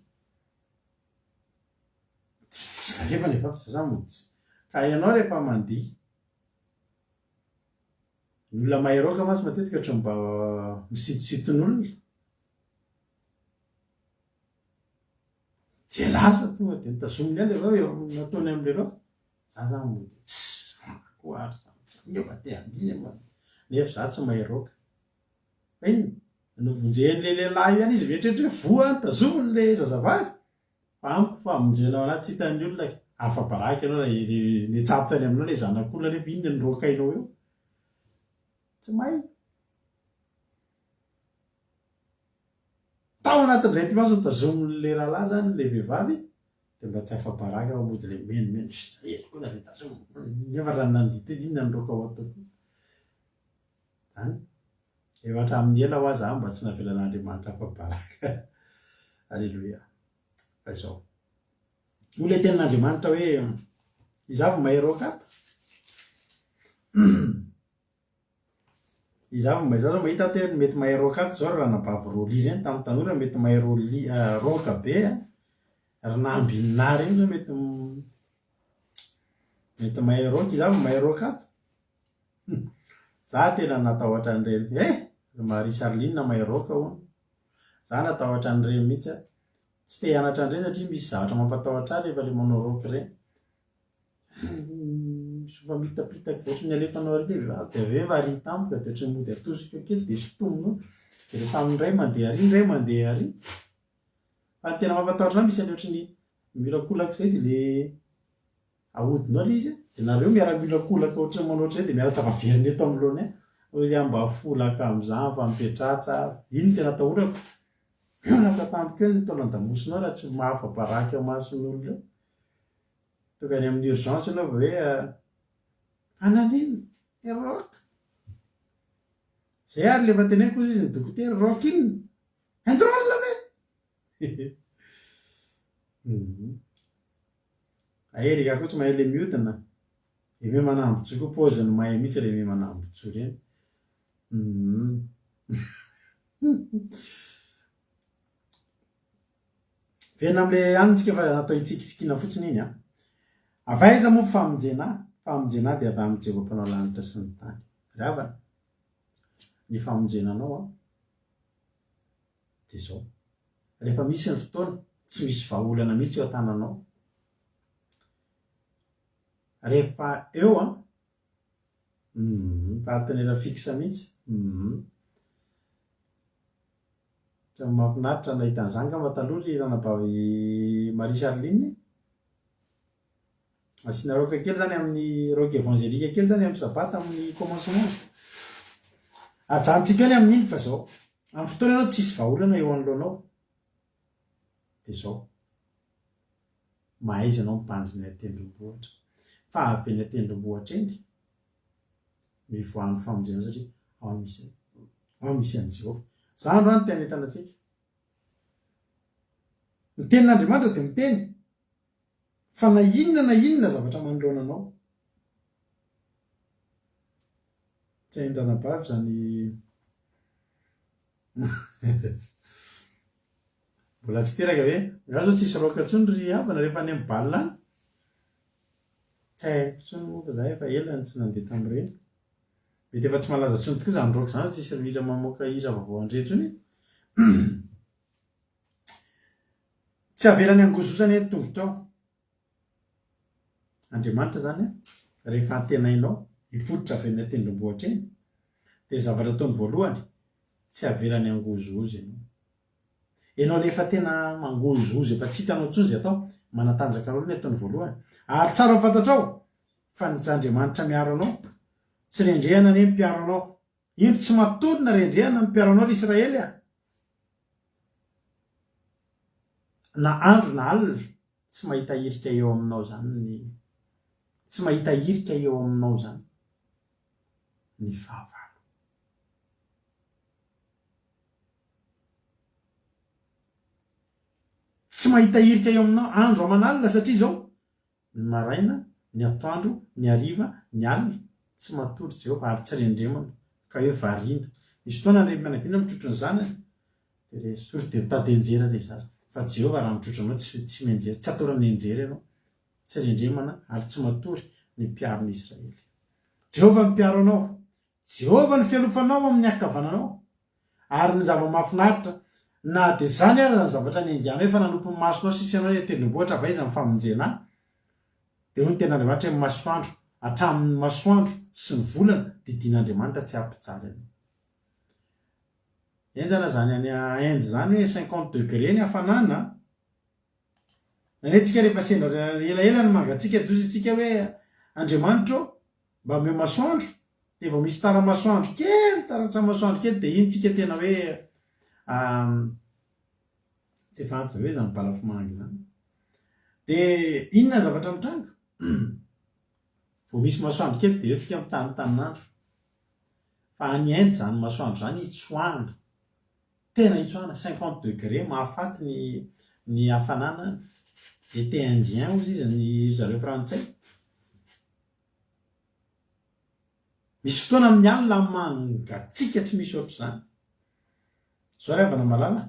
rehefa ny vavy zany mody ka ianao rehefa mandihy ny olona mahay roka mantsy matetika ohatra mba misitositon'olona de lasa tonga de nitazominy any le vao eo nataony am'le roka za zany mody tsy ko ary nefa te andiny nefa za tsy mahay roka fa ino novonjen'le lehilahy io any izy mietrehitra hoe voa ny tazomin'le zazavavy fa amiko fa monjenao anaty tsy hitan'ny olona afa-baraky ianao le tsapo tany aminao le zanak'olona nefa inona ny rokainao eo tsy mahay tao anatin'izay mpimaso ny tazomin'le rahalahy zany le vehivavy de mba tsy afa-baraky ao mody le menomeno ko na de tazominy nefa raha nandito inona ny roka ao ataoko zany efatra amin'ny ela ho aza mba tsy navelan'andriamanitra afa-baraka alleloia fa izao moa le tenin'andriamanitra hoe izavy mahay roka ato izavy mahay za zao mahita ato hoe mety mahay roka ato zao raha nabavy rôly reny tamin'ny tanora mety mahay roka be a ranambinina reny zao mety mahay roka izavy mahay roka ato za tena natahotra an'ireny Marie Charline mahay roka hono za natahotra an'ireny mihitsy a tsy te hianatra an'ireny satria misy zavatra mampatahotra ahy rehefa le manao roka ireny sofa mitapitaka ohatry ny alefanao ary de aveo vari tampoka de ohatry ny mody atosika kely de sotomina de le samy ray mandeha ary ray mandeha ary fa ny tena mampatahotra ahy misy any ohatry ny miolakolaka zay de le ahodinao le izy de nareo miara-miolakolaka ohatry ny manao ohatry zay de miara-tavaverina eto am'lohany ozy mba folaka am'izany fa mipetratsy iny tena atahorako miolaka tampoka eo ny taolan-damosinao raha tsy mahafa-baraky amason'olona tonga any amin'ny urgence anao va hoe ananina roka zay ary lefa teneniko izy ny dokotera roka iny androlona ve aherika ko tsy mahay le miodina eme manambotsoa koa paoziny mahay mihitsy re eme manambotsoa reny. Vena am'le anitsika fa natao hitsikitsikina fotsiny iny a. Avaiza moa famonjena dia avy amin'ny Jehovah mpanao lanitra sy ny tany. Ravana ny famonjenanao a dia zao. Rehefa misy ny fotoana tsy misy vahaolana mihitsy eo an-tananao. Rehefa eo a partenaire fixe mihitsy. Fa mahafinaritra nahita an'izany ka mba taloha ry ranabavy Marie Charline. Asiana roka kely zany amin'ny roka évangélika kely zany amin'ny sabata amin'ny commencement. Ajanontsika ny amin'iny fa zao. Amin'ny fotoana ianao tsisy vahaolana eo anoloanao. Dia zao. Mahaiza anao mibanjy ny atendrombohitra. Fa avy ny atendrombohitra eny mivoahan'ny famonjena satria ao misy an'i Jehovah. Zany androany tena entana antsika. Ny tenin'Andriamanitra dia miteny fa na inona zavatra manoloana anao. Tsy hain-drana bavy zany mbola tsy teraka ve? Nga zao tsisy roka intsony ry havana rehefa any amin'ny balina any. Tsy haiko intsony moa fa za efa ela ny tsy nandeha tamin'ireny. Mety efa tsy malaza intsony tokoa zany roka zany tsisy mila mamoaka hira vaovao andre intsony. Tsy avelany angozozana eny tongotra ao. Andriamanitra zany rehefa antenainao hipoditra avy amin'ny atendrombohitra eny dia zavatra ataony voalohany tsy avelany angozozy ianao. Ianao rehefa tena mangozozy efa tsy hitanao intsony izay atao manatanjaka anao ny ataony voalohany. Ary tsara fantatrao fa ny Andriamanitra miaro anao. Tsy rendrehana anie mpiaro anao. Ino tsy matory na rendrehana mpiaro anao ry Israely a. Na andro na alina tsy mahita hirika eo aminao zany tsy mahita hirika eo aminao zany ny fahavalo. Tsy mahita hirika eo aminao andro aman'alina satria zao ny maraina, ny atoandro, ny hariva, ny alina tsy matory Jehovah ary tsy rendremana ka hoe variana. Misy fotoana ny mianakina mitrotro ny zanany dia sori dia mitady enjera ilay zaza. Fa Jehovah raha mitrotro anao tsy menjera, tsy atorany enjera ianao. Tsy rendremana ary tsy matory ny mpiaro ny Israely. Jehovah mpiaro anao. Jehovah ny fialofanao amin'ny akavananao. Ary ny zava-mahafinaritra na dia zany ary ny zavatra ny angiana hoe fa nanompo ny masonao sisa ianao atendrombohitra avaiza amin'ny famonjena. Dia hoy ny ten'Andriamanitra hoe masoandro hatramin'ny masoandro sy ny volana didin'Andriamanitra tsy hampijaly anao. Enjana zany any Inde zany hoe 50 degré ny hafanana. Nanetsika rehefa sendra elaela ny mangatsika dozytsika hoe Andriamanitra mba ame masoandro dia vao misy tara-masoandro kely taratra masoandro kely dia iny tsika tena hoe tsy fantatro hoe zany balafomangy zany. Dia inona zavatra mitranga? Vao misy masoandro kely dia etsika mitany-taninandro. Fa any Inde zany masoandro zany hitsoahana. Tena hitsoahana 50 degré mahafaty ny hafanana. Été indien ozy izy ny zareo frantsay. Misy fotoana amin'ny alina mangatsika tsy misy ohatr' izany. Zao ry havana malala,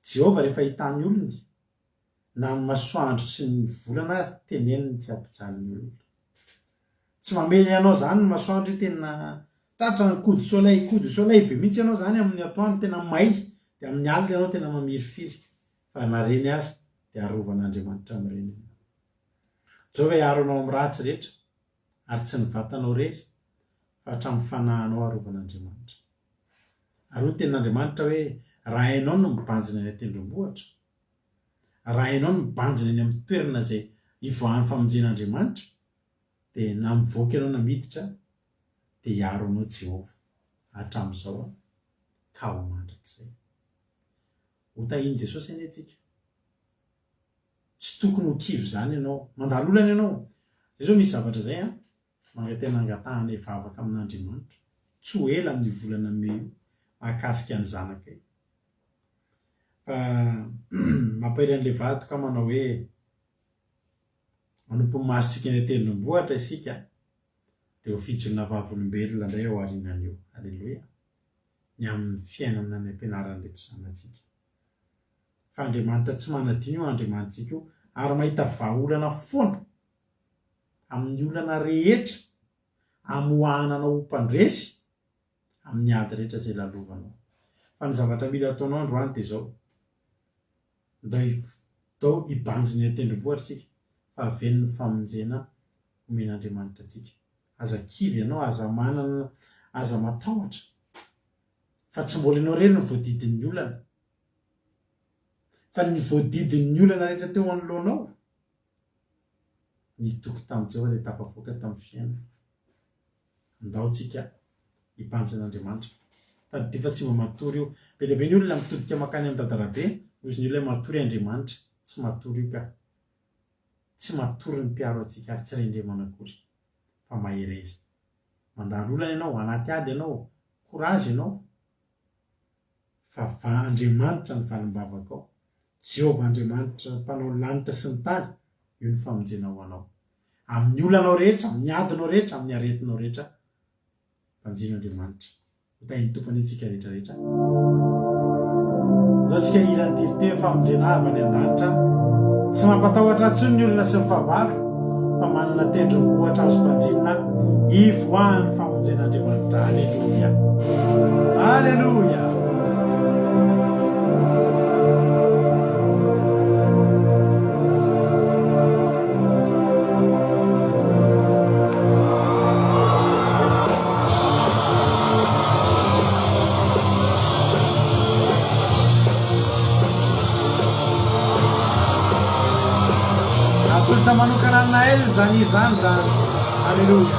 Jehovah rehefa hitany olony na ny masoandro sy ny volana teneniny tsy hampijaly ny olona. Tsy mamely anao zany ny masoandro tena tratra ny coup de soleil be mihitsy ianao zany amin'ny atoandro tena may dia amin'ny alina ianao tena mamirifiry. Fa nareny azy dia arovan'Andriamanitra amin'ireny. Zao hoe aronao amin'ny ratsy rehetra ary tsy ny vatanao rery fa hatramin'ny fanahinao arovan'Andriamanitra. Ary hoy ny tenin'Andriamanitra hoe raha hainao no mibanjina ny atendrombohitra, raha hainao no mibanjina eny amin'ny toerana izay ivoahan'ny famonjen'Andriamanitra dia na mivoaka ianao na miditra dia hiaro anao Jehovah hatramin'izao ka ho mandrakizay. Hotahiny Jesosy anie tsika. Tsy tokony ho kivy zany ianao, mandalo olana ianao. Zay zao misy zavatra zay mangatena angatahana hivavaka amin'Andriamanitra. Tsy ho ela amin'ny volana May mahakasika ny zanakay. Fa mampahery an'ilay vadoka manao hoe manompo ny masontsika ny atendrombohitra isika dia ho fijolona vavolombelona indray ao arinan'io. Alleloia. Ny amin'ny fiainana ny ampianarany reto zanantsika. Fa Andriamanitra tsy manadino io Andriamanitsika io ary mahita vahaolana foana amin'ny olana rehetra amoahananao ho mpandresy amin'ny ady rehetra izay lalovanao. Fa ny zavatra mila ataonao androany dia izao. Ndao hibanjiny an-tendrombohitra fa aven'ny famonjena omen'Andriamanitra antsika. Aza kivy ianao, aza manana, aza matahotra. Fa tsy mbola ianao irery ny voadidin'ny olana. Fa ny voadidin'ny olana rehetra teo anoloanao nitoky tamin'i Jehovah dia tafavoaka tamin'ny fiainana. Andao tsika hibanjin'Andriamanitra. Tadidia fa tsy mba matory io. Be dia be ny olona mitodika makany amin'ny dadarabe, noho izy ny olona matory Andriamanitra. Tsy matory io ka. Tsy matory ny mpiaro antsika ary tsy rendremana akory. Fa mahereza. Mandalo olana ianao, anaty ady ianao, courage ianao. Fa Andriamanitra ny valim-bavaka ao. Jehovah Andriamanitra mpanao lanitra sy ny tany, io ny famonjenao anao. Amin'ny olanao rehetra, amin'ny adinao rehetra, amin'ny aretinao rehetra, mpanjino Andriamanitra. Hotahiny tompony antsika rehetrarehetra. Zao tsika iran-tiry teo famonjena avany an-danitra. Tsy mampatahotra intsony ny olona sy ny fahavalo, fa manana tendrombohitra azo mpanjinona ivoahan'ny famonjen'Andriamanitra. Alleluia. Alleluia. Atolotsa manokana na ely zany zany. Alleluia.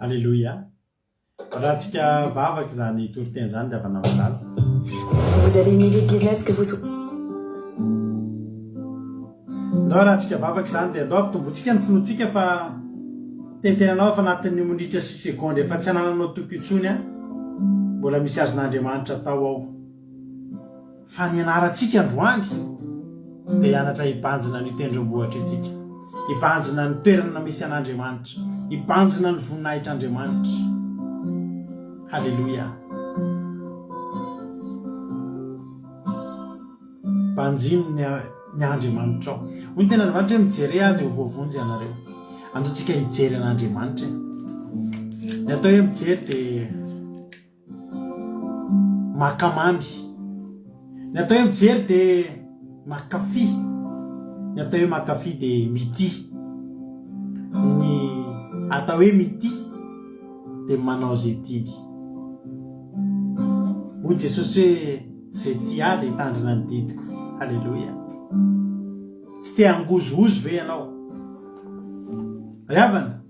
Alléluia. Raha tsika vavaky zany toriteny zany ry havana malala. Vous avez une idée de business que vous... Ndao raha tsika vavaky zany dia ndao ampitombotsika ny finoantsika fa tentenanao fa anatin'ny minitra sy sekondy efa tsy anananao toky intsony a mbola misy azon'Andriamanitra tao ao. Fa ny anarantsika androany dia hianatra hibanjina ny tendrombohitra itsika, hibanjina ny toerana misy an'Andriamanitra, hibanjina ny voninahitr'Andriamanitra. Halleluja. Banjino ny Andriamanitra ao. Hoy ny tena Andriamanitra hoe mijery ahy dia ho voavonjy ianareo. Andoantsika hijery an'Andriamanitra. Ny atao hoe mijery dia makamamby. Ny atao hoe mijery dia makafy. Ny atao hoe makafy dia mity. Ny atao hoe mity dia manao izay tiany. Hoy Jesosy hoe izay ty ahy dia hitandrina ny didiko. Halleluja. Tsy te hangozozo ve ianao? Ry havana,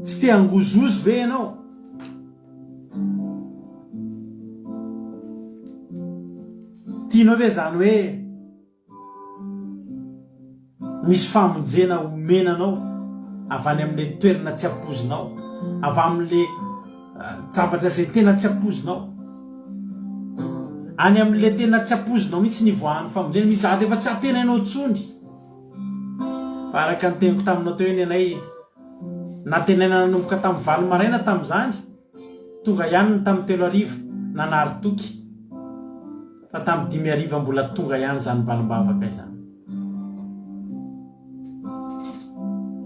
tsy te hangozozo ve ianao? Tianao ve zany hoe misy famonjena omenanao avy any amin'ilay toerana tsy ampozinao, avy amin'ilay zavatra izay tena tsy ampozinao, any amin'ilay tena tsy ampozinao mihitsy nivoahan'ny famonjena. Misy zavatra efa tsy atenainao intsony. Fa araka ny teniko taminao teo eny anay natenaina nanomboka tamin'ny 8 maraina tamin'izany, tonga ihany ny tamin'ny 3 ariva nanary toky, fa tamin'ny 5 ariva mbola tonga ihany zany valimbavaka izany.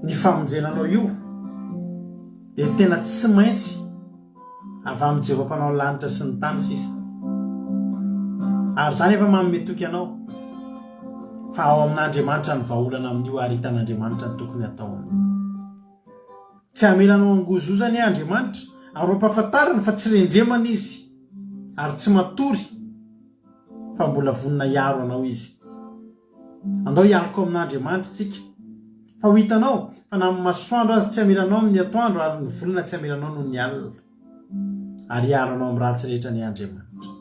Ny famonjenanao io dia tena tsy maintsy avy amin'ny Jehovah mpanao ny lanitra sy ny tany sisa. Ary zany efa manome toky ianao fa ao amin'Andriamanitra ny vahaolana amin'io ary hitan'Andriamanitra ny tokony atao amin'io. Tsy hamelanao angozozany Andriamanitra ary ampahafantarana fa tsy rendremana izy ary tsy matory fa mbola vonina hiaro anao izy. Andao hiaroko amin'Andriamanitra tsika. Fa ho hitanao fa na amin'ny masoandro azy tsy hamelanao amin'ny atoandro ary ny volana tsy hamelanao noho ny alina. Ary hiaro anao amin'ny ratsy rehetra ny Andriamanitra.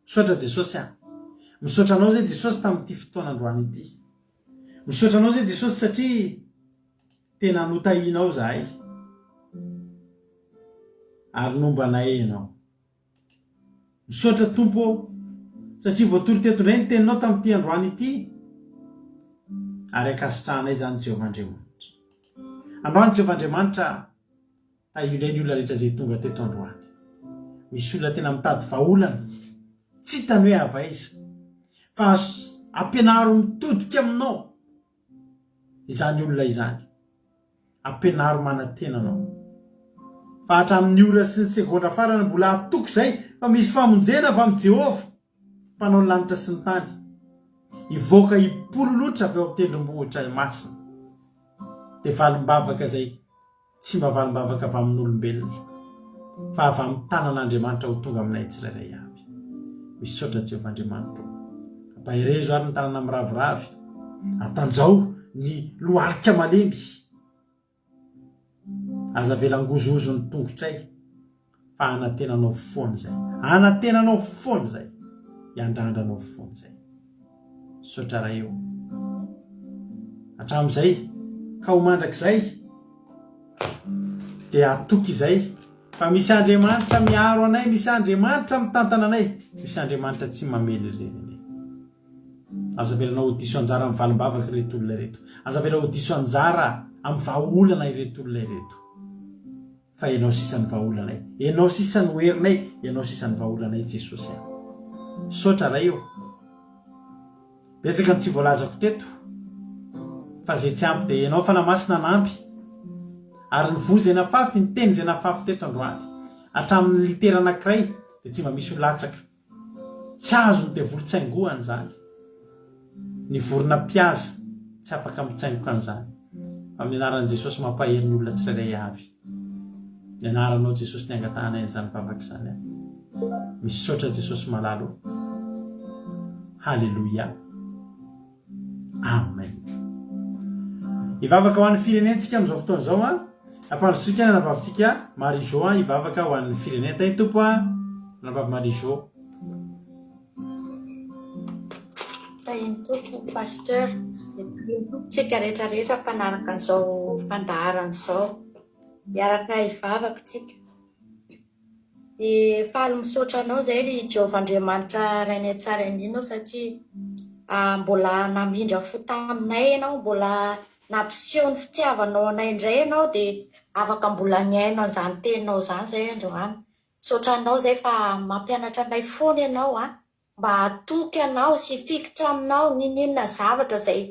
Misaotra Jesosy aho. Misaotra anao zay Jesosy tamin'ity fotoanandroany ity. Misaotra anao zay Jesosy satria tena notahinao zahay. Ary nombanay ianao. Misaotra Tompo satria voatory teto indray ny teninao tamin'ity androany ity. Ary akasitrahanay zany Jehovah Andriamanitra. Androany Jehovah Andriamanitra tahilay ny olona rehetra izay tonga teto androany. Misy olona tena mitady vahaolana, tsy hitany hoe avaiza, fa ampianaro mitodika aminao izany olona izany. Ampianaro manantena anao. Fa hatramin'ny ora sy ny sekonda farany mbola atoky izay fa misy famonjena avy amin'ny Jehovah mpanao ny lanitra sy ny tany. Hivoaka hipololotra avy ao amin'ny tendrombohitra masina. Dia valimbavaka izay tsy mba valimbavaka avy amin'ny olombelona fa avy amin'ny tanan'Andriamanitra ho tonga aminay tsirairay avy. Misaotra Jehovah Andriamanitra. Ampahirezo ary ny tanana miraviravy. Atanjao ny lohalika malemby. Aza velangozozo ny tongotray fa anatenanao foana izay. Anatenanao foana izay. Iandrandranao foana izay. Misaotra raha eo. Hatramin'izay ka ho mandrakizay dia atoky izay fa misy Andriamanitra miaro anay, misy Andriamanitra mitantana anay, misy Andriamanitra tsy mamely renanay. Aza velanao ho diso anjara amin'ny valimbavaka ireto olona ireto. Aza velanao ho diso anjara amin'ny vahaolana ireto olona ireto. Fa ianao sisan'ny vahaolanay, ianao sisan'ny hoerinay, ianao sisan'ny vahaolanay Jesosy. Misaotra raha eo. Betsaka ny tsy voalazako teto fa zay tsy ampy dia ianao fa namasina nampy. Ary ny voa izay nafafy, ny teny izay nafafy teto androany hatramin'ny litera anankiray dia tsy mba misy ho latsaka. Tsy azo ny devolon-tsaingohany zany. Ny vorona mpihaza tsy afaka mitsaingoka an'izany. Amin'ny anaran'i Jesosy mampahery ny olona tsirairay avy. Ny anaranao Jesosy ny angatahana izany vavaka izany. Misaotra Jesosy malalo. Halleluja. Amen. Ivavaka ho an'ny firenentsika amin'izao fotoana izao ampandrotsika nanabavitsika Marijo ivavaka ho an'ny firenena tay tompo nanabavy Marijo. Tainy tompo pasteur tsika rehetrarehetra mpanaraka an'izao fandaharana izao miaraka hivavaka tsika. Dia faly misaotra anao izay ry Jehovahandriamanitra rainy tsara indrindra satria mbola namindra fo taminay ianao, mbola nampiseho ny fitiavanao anay indray ianao dia afaka mbola niaino an'izany teninao izany izay androany. Misaotra anao izay fa mampianatra anay foana ianao mba hatoky anao sy fikitra aminao ninona zavatra izay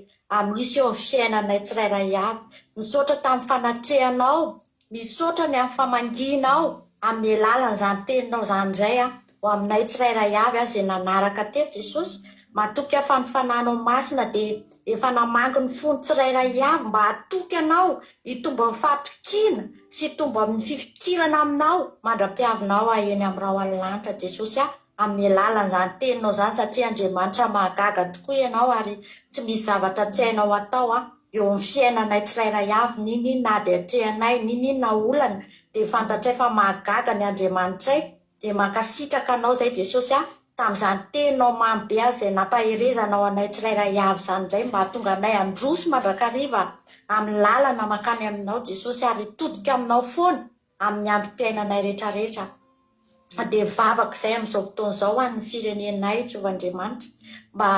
misy eo amin'ny fiainanay tsirairay avy. Misaotra tamin'ny fanatrehanao, misaotra ny amin'ny famanginao amin'ny alalan'izany teninao izany indray ho aminay tsirairay avy izay nanaraka teto Jesosy. Matoky afanifananao masina dia efa namangy ny fony tsirairay avy mba hatoky anao hitomba amin'ny fahatokiana sy hitomba amin'ny fifikirana aminao mandra-piavinao eny amin'ny rao alanitra Jesosy amin'ny alalan'izany teninao izany satria Andriamanitra mahagaga tokoa ianao ary tsy misy zavatra tsy hainao atao eo amin'ny fiainanay tsirairay avy ninina na dia hatrehanay ninina olana dia fantatray fa mahagaga ny Andriamanitray dia mankasitraka anao izay Jesosy tamin'izany teninao mamy be izay nampaherezanao anay tsirairay avy izany indray mba hahatonga anay androso mandrakariva amin'ny lalana makany aminao Jesosy ary hitodika aminao foana amin'ny androm-piainanay rehetrarehetra. Dia vavaka izay amin'izao fotoana izao ho an'ny firenenay Jehovahandriamanitra mba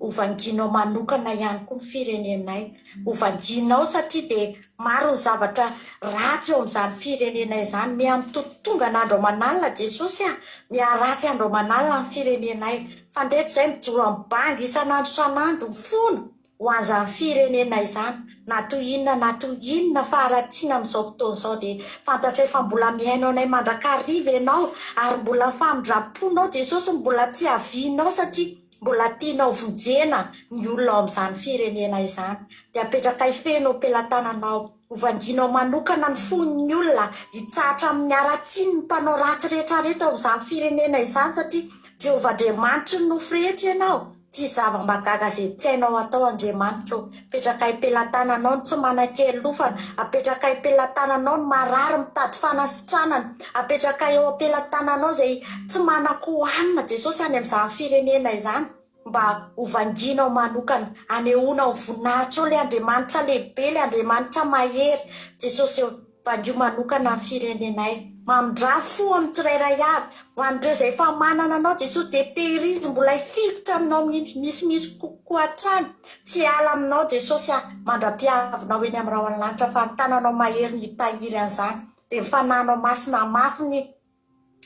hovanginao manokana ihany koa ny firenenay. Hovanginao satria dia maro ny zavatra ratsy eo amin'izany firenenay izany. Miha tonga n'andro aman'alina Jesosy miha-ratsy andro aman'alina ny firenenay. Fandreto izay mijoro amin'ny bangy isan'andro mifono ho an'izany firenenay izany. Na toy inona faharatsiana amin'izao fotoana izao dia fantatray fa mbola miaino anay mandrakariva ianao ary mbola famindraponao Jesosy mbola tsy havianao satria mbola tianao vonjena ny olona ao amin'izany firenena izany. Dia apetraka hifenao am-pelatananao, hovanginao manokana ny fon'ny olona hitsahatra amin'ny aratsiny ny mpanao ratsy rehetrarehetra ao amin'izany firenena izany satria Jehovahandriamanitra no nofo rehetra ianao. Tsy zava-magaga izay tsy hainao atao Andriamanitra. Apetraka him-pelatananao ny tsy manan-kely lofana, apetraka him-pelatananao ny marary mitady fanasitranana, apetraka eo am-pelatananao izay tsy manan-kohanina Jesosy any amin'izany firenena izany mba hovanginao manokana hanehoanao voninahitra ilay Andriamanitra lehibe, ilay Andriamanitra mahery Jesosy mbandio manokana ny firenenay. Mamindra fo amin'ny tsirairay avy ho an'ireo izay efa manana anao Jesosy dia tehirizy mbola hifikotra aminao misimisy kokoa hatrany. Tsy ala aminao Jesosy mandra-piavinao eny amin'ny rao alanitra fa ny tananao mahery ny tahiry an'izany dia mifananao masina mafy ny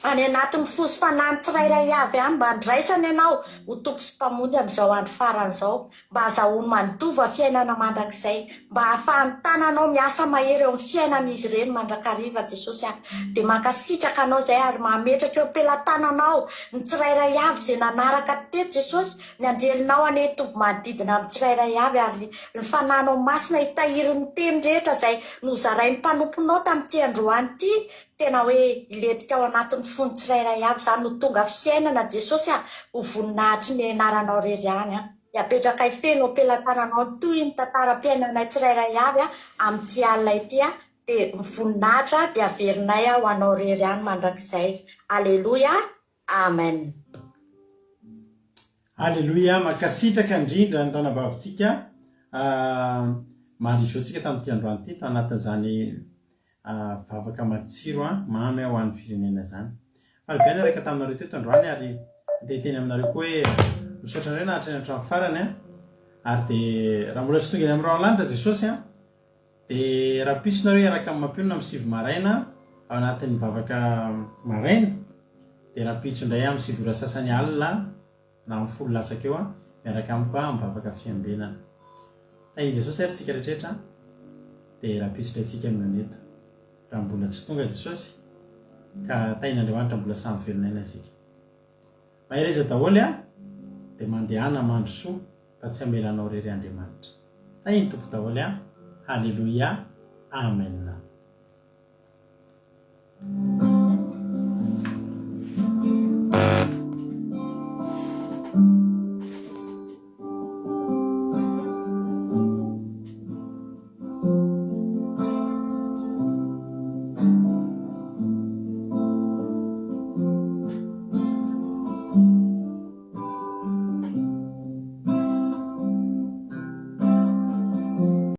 any anatin'ny fosy fanany tsirairay avy any mba handraisana ianao ho tompo sy mpamonjy amin'izao andro faran'izao mba hahazoana mandova fiainana mandrakizay, mba hahafahan'ny tananao miasa mahery eo amin'ny fiainan'izy ireny mandrakariva Jesosy dia mankasitraka anao izay ary mametraka eo am-pelatananao ny tsirairay avy izay nanaraka teto Jesosy, ny anjelinao ane toby manodidina amin'ny tsirairay avy ary ny fananao masina hitahirin'ny teny rehetra izay nozarain'ny mpanomponao tamin'ity androany ity. Tena hoe iletika ao anatin'ny fony tsirairay avy izany no tonga fiainana Jesosy ho voninahitry ny anaranao rery any. Apetraka hifenao am-pelatananao toy ny tantaram-piainanay tsirairay avy amin'ity alina ity dia voninahitra dia averinay ho anao rery any mandrakizay. Aleloia, amen. Aleloia, mankasitraka indrindra ny ranabavitsika Marijotsika tamin'ity androany ity tanatin'izany vavaka matsiro mamy ho an'ny firenena izany. Falibany araka taminareo teto androany ary dia teny aminareo koa hoe misaotra anareo na hatreny hatramin'ny farany ary dia raha mbola tsy tonga eny amin'ny rao alanitra Jesosy dia raha pisonareo iaraka amin'ny mampionona amin'ny sivy maraina ao anatin'ny vavaka maraina dia raha pitso indray amin'ny sivy ora sasany alina na amin'ny folo latsaka eo miaraka amiko amin'ny vavaka fiambenana. Tahiny Jesosy ary tsika rehetrarehetra dia raha pitso indray tsika amin'aneto raha mbola tsy tonga Jesosy ka tahin'Andriamanitra mbola samy velon'aina isika. Mahereza daholo dia mandehana mandro soa fa tsy hamelanao rery Andriamanitra. Tahiny tompo daholo. Haleloia, amen.